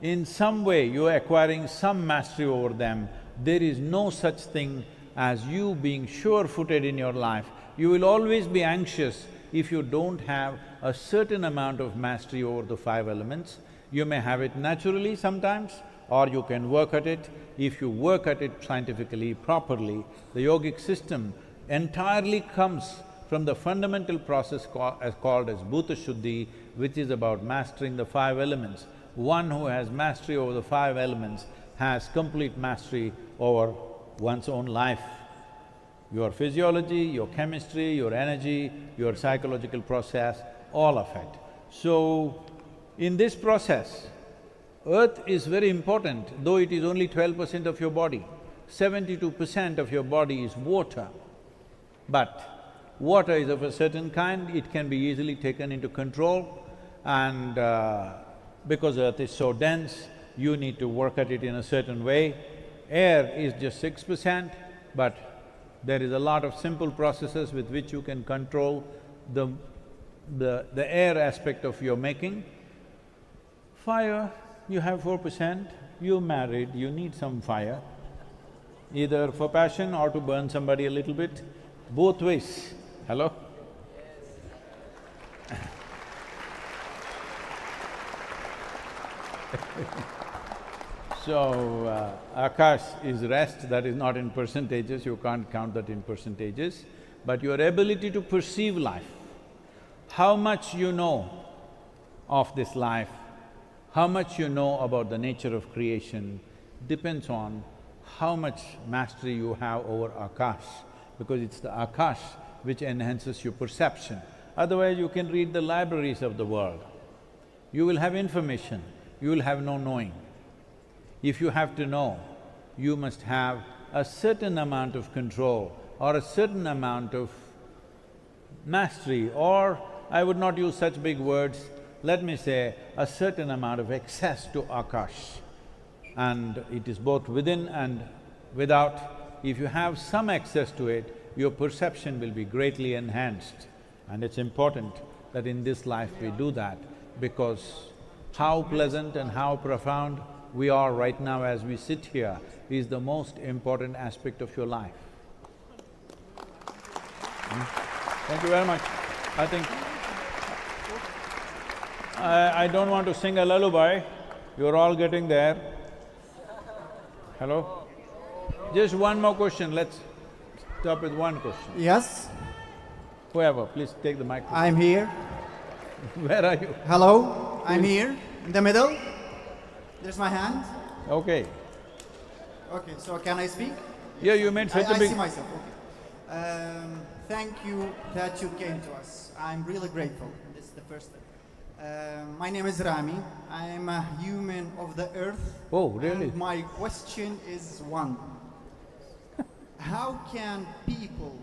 in some way you are acquiring some mastery over them, there is no such thing as you being sure-footed in your life. You will always be anxious if you don't have a certain amount of mastery over the five elements. You may have it naturally sometimes, or you can work at it. If you work at it scientifically, properly, the yogic system entirely comes from the fundamental process called as Bhuta Shuddhi, which is about mastering the five elements. One who has mastery over the five elements has complete mastery over one's own life. Your physiology, your chemistry, your energy, your psychological process, all of it. So, in this process, earth is very important, though it is only 12% of your body. 72% of your body is water. But water is of a certain kind, it can be easily taken into control, and because earth is so dense, you need to work at it in a certain way. Air is just 6%, but there is a lot of simple processes with which you can control the air aspect of your making. Fire, you have 4%, you're married, you need some fire, either for passion or to burn somebody a little bit, both ways. Hello? So, Akash is rest, that is not in percentages, you can't count that in percentages, but your ability to perceive life, how much you know of this life, how much you know about the nature of creation depends on how much mastery you have over Akash, because it's the Akash which enhances your perception. Otherwise, you can read the libraries of the world. You will have information, you will have no knowing. If you have to know, you must have a certain amount of control or a certain amount of mastery, or I would not use such big words, let me say a certain amount of access to Akash. And it is both within and without. If you have some access to it, your perception will be greatly enhanced. And it's important that in this life we do that, because how pleasant and how profound we are right now as we sit here is the most important aspect of your life. Thank you very much. I think… I don't want to sing a lullaby, you're all getting there. Hello? Just one more question, let's stop with one question. Yes? Whoever, please take the microphone. I'm here. Where are you? Hello, I'm here, in the middle. There's my hand. Okay. Okay, so can I speak? Yeah, you made such a big… I see myself, okay. Thank you that you came to us. I'm really grateful. This is the first thing. My name is Rami. I'm a human of the earth. Oh, really? And my question is one. How can people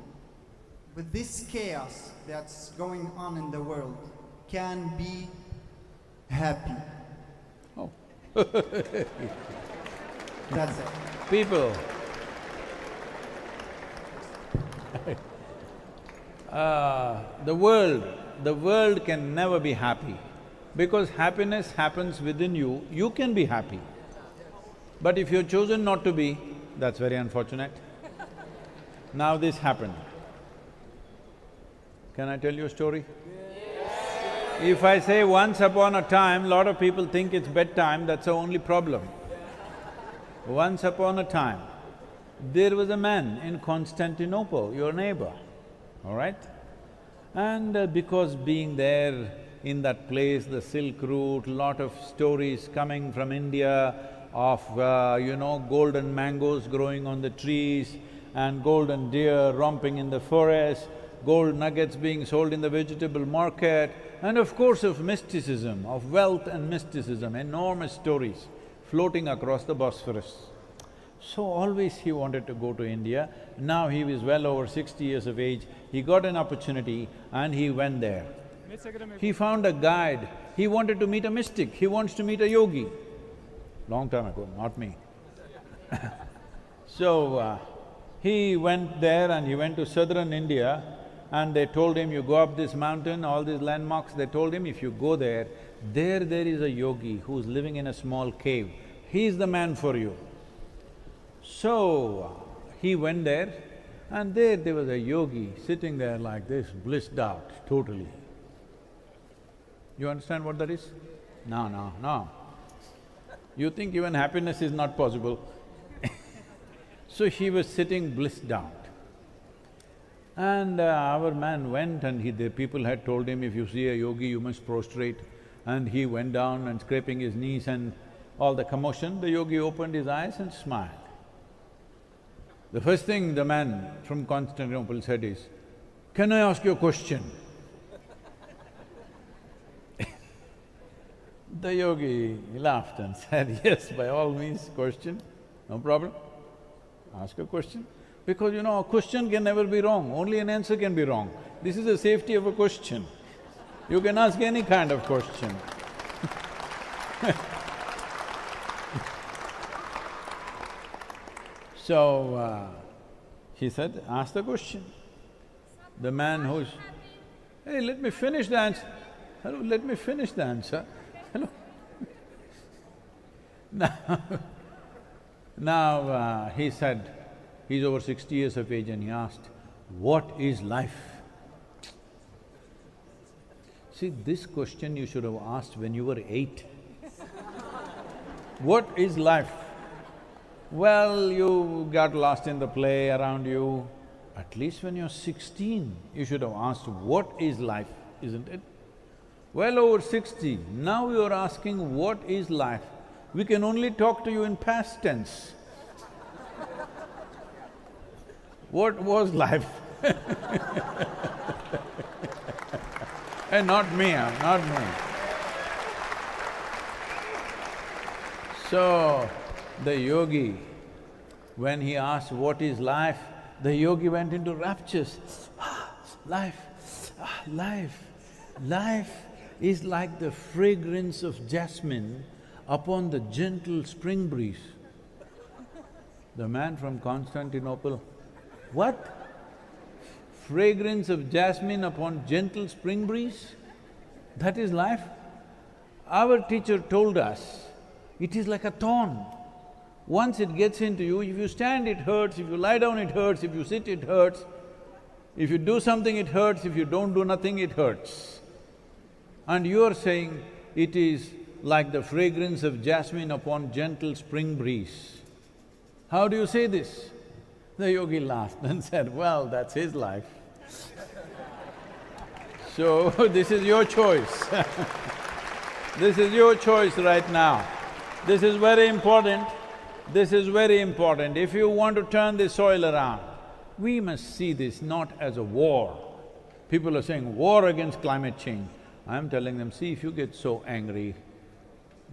with this chaos that's going on in the world can be happy? Oh. That's it. People. The world can never be happy, because happiness happens within you, you can be happy. But if you've chosen not to be, that's very unfortunate. Now this happened. Can I tell you a story? If I say once upon a time, lot of people think it's bedtime, that's the only problem. Once upon a time, there was a man in Constantinople, your neighbor, all right? And because being there in that place, the Silk Route, lot of stories coming from India of, golden mangoes growing on the trees and golden deer romping in the forest, gold nuggets being sold in the vegetable market, And of course of mysticism, of wealth and mysticism, enormous stories floating across the Bosphorus. So always he wanted to go to India. Now he was well over 60 years of age, he got an opportunity and he went there. He found a guide, he wanted to meet a mystic, he wants to meet a yogi. Long time ago, not me. So, he went there and he went to southern India and they told him, you go up this mountain, all these landmarks, they told him, if you go there, there is a yogi who's living in a small cave. He's the man for you. So, he went there and there was a yogi sitting there like this, blissed out totally. You understand what that is? No. You think even happiness is not possible. So he was sitting blissed out. And our man went and the people had told him, if you see a yogi, you must prostrate. And he went down and scraping his knees and all the commotion, the yogi opened his eyes and smiled. The first thing the man from Constantinople said is, "Can I ask you a question?" The yogi laughed and said, "Yes, by all means, question, no problem. Ask a question." Because you know, a question can never be wrong, only an answer can be wrong. This is the safety of a question. You can ask any kind of question. So, he said, ask the question. The man who's… Hey, let me finish the answer. Hello, let me finish the answer. Hello. Now, he said, he's over 60 years of age and he asked, what is life? See, this question you should have asked when you were 8. What is life? Well, you got lost in the play around you. At least when you're 16, you should have asked, what is life, isn't it? Well over 60, now you're asking, what is life? We can only talk to you in past tense. What was life? Not me, not me. So, the yogi, when he asked what is life, the yogi went into raptures. Life, life is like the fragrance of jasmine upon the gentle spring breeze. The man from Constantinople, what? Fragrance of jasmine upon gentle spring breeze? That is life? Our teacher told us, it is like a thorn. Once it gets into you, if you stand it hurts, if you lie down it hurts, if you sit it hurts, if you do something it hurts, if you don't do nothing it hurts. And you are saying it is like the fragrance of jasmine upon gentle spring breeze. How do you say this? The yogi laughed and said, well, that's his life. So, this is your choice. This is your choice right now. This is very important. This is very important. If you want to turn the soil around, we must see this not as a war. People are saying, war against climate change. I'm telling them, see, if you get so angry,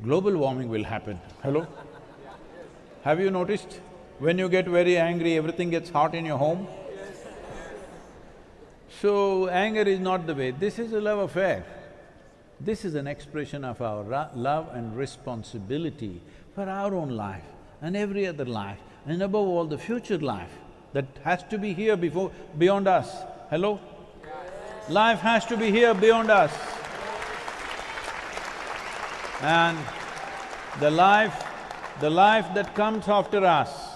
global warming will happen. Hello? Have you noticed? When you get very angry, everything gets hot in your home? So, anger is not the way, this is a love affair. This is an expression of our love and responsibility for our own life and every other life, and above all the future life that has to be here beyond us. Hello? Life has to be here beyond us. And the life that comes after us,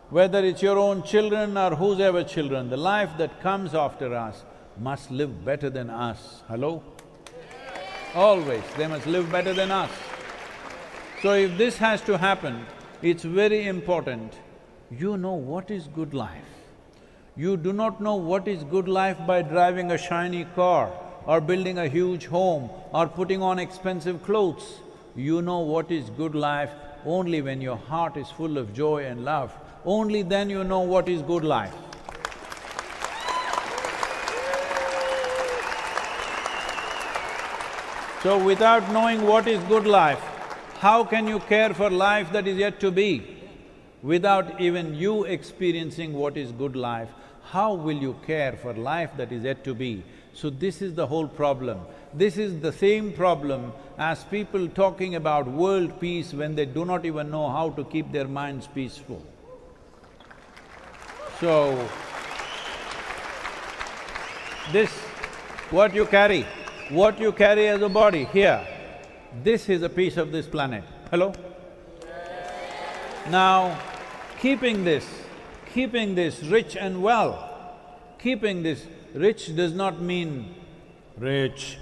whether it's your own children or whose ever children, the life that comes after us must live better than us. Hello? Always, they must live better than us. So if this has to happen, it's very important, you know what is good life. You do not know what is good life by driving a shiny car or building a huge home or putting on expensive clothes. You know what is good life only when your heart is full of joy and love. Only then you know what is good life. So without knowing what is good life, how can you care for life that is yet to be? Without even you experiencing what is good life, how will you care for life that is yet to be? So this is the whole problem. This is the same problem as people talking about world peace when they do not even know how to keep their minds peaceful. So, this, what you carry as a body here, this is a piece of this planet. Hello? Now, keeping this rich and well, keeping this rich does not mean rich.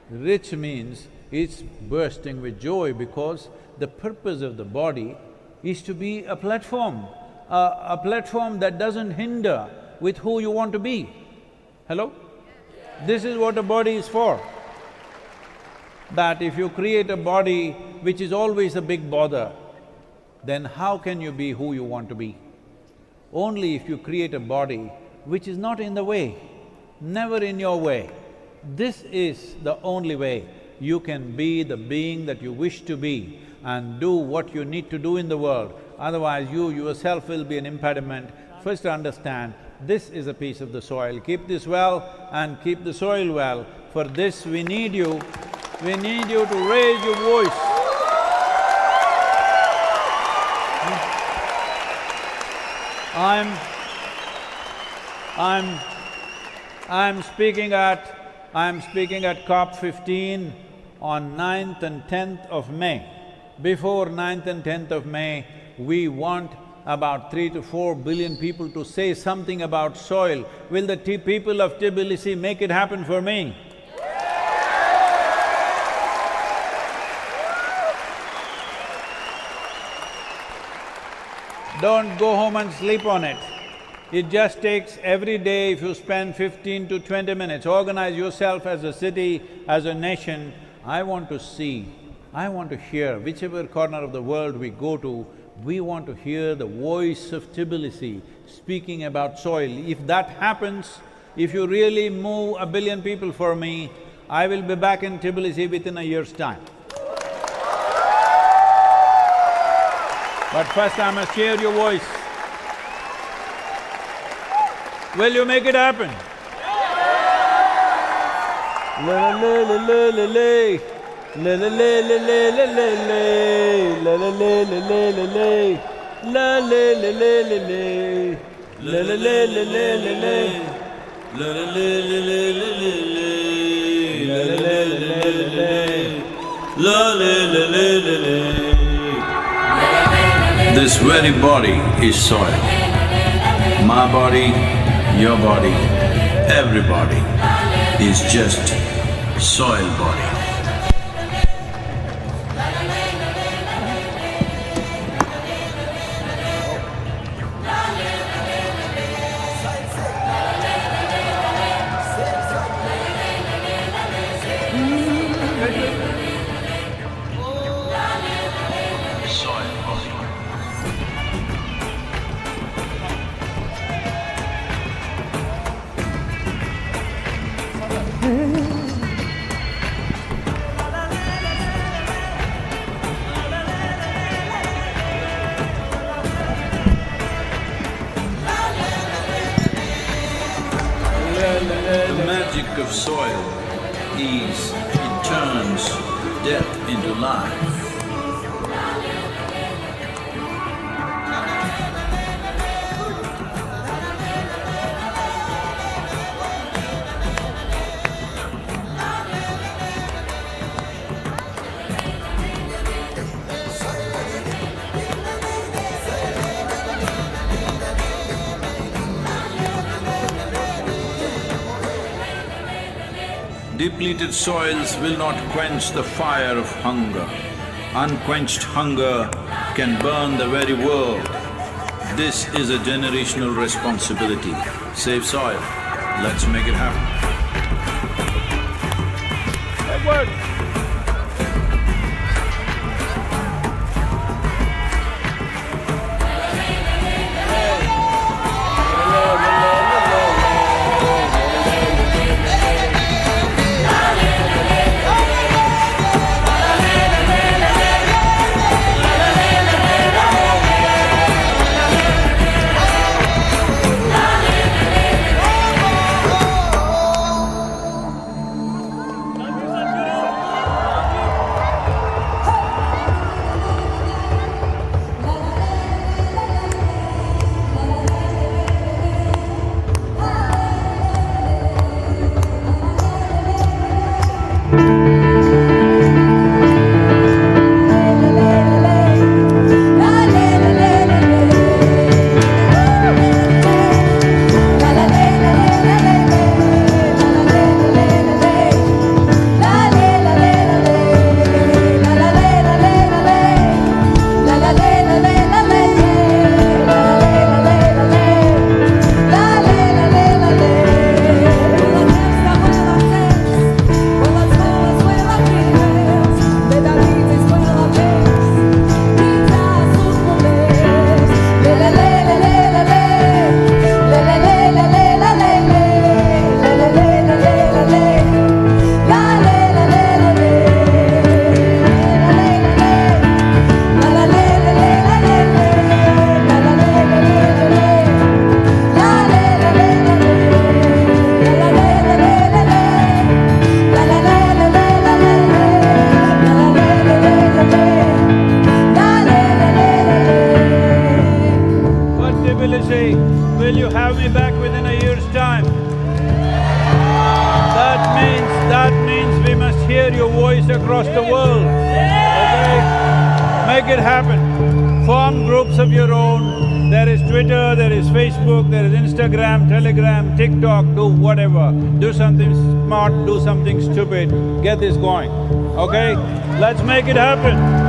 Rich means it's bursting with joy because the purpose of the body is to be a platform that doesn't hinder with who you want to be. Hello? This is what a body is for. That if you create a body which is always a big bother, then how can you be who you want to be? Only if you create a body which is not in the way, never in your way. This is the only way you can be the being that you wish to be and do what you need to do in the world. Otherwise, you yourself will be an impediment. First understand, this is a piece of the soil. Keep this well and keep the soil well. For this, we need you to raise your voice. I'm speaking at COP 15 on 9th and 10th of May. Before 9th and 10th of May, we want about 3 to 4 billion people to say something about soil. Will the people of Tbilisi make it happen for me? Don't go home and sleep on it. It just takes every day, if you spend 15 to 20 minutes, organize yourself as a city, as a nation. I want to see, I want to hear, whichever corner of the world we go to, we want to hear the voice of Tbilisi speaking about soil. If that happens, if you really move 1 billion people for me, I will be back in Tbilisi within a year's time. But first I must hear your voice. Will you make it happen? La la la la la la. La la la la la la la la. La la la la la la la. La la la la la la. La la la la la la la. La la la la la la la. La la la la la la la. La la la la la la. This very body is soil. My body, your body, everybody is just soil body. The magic of soil is it turns death into life. Depleted soils will not quench the fire of hunger. Unquenched hunger can burn the very world. This is a generational responsibility. Save soil. Let's make it happen. Edward! Tbilisi, will you have me back within a year's time? That means we must hear your voice across the world, okay? Make it happen. Form groups of your own. There is Twitter, there is Facebook, there is Instagram, Telegram, TikTok, do whatever. Do something smart, do something stupid, get this going, okay? Let's make it happen.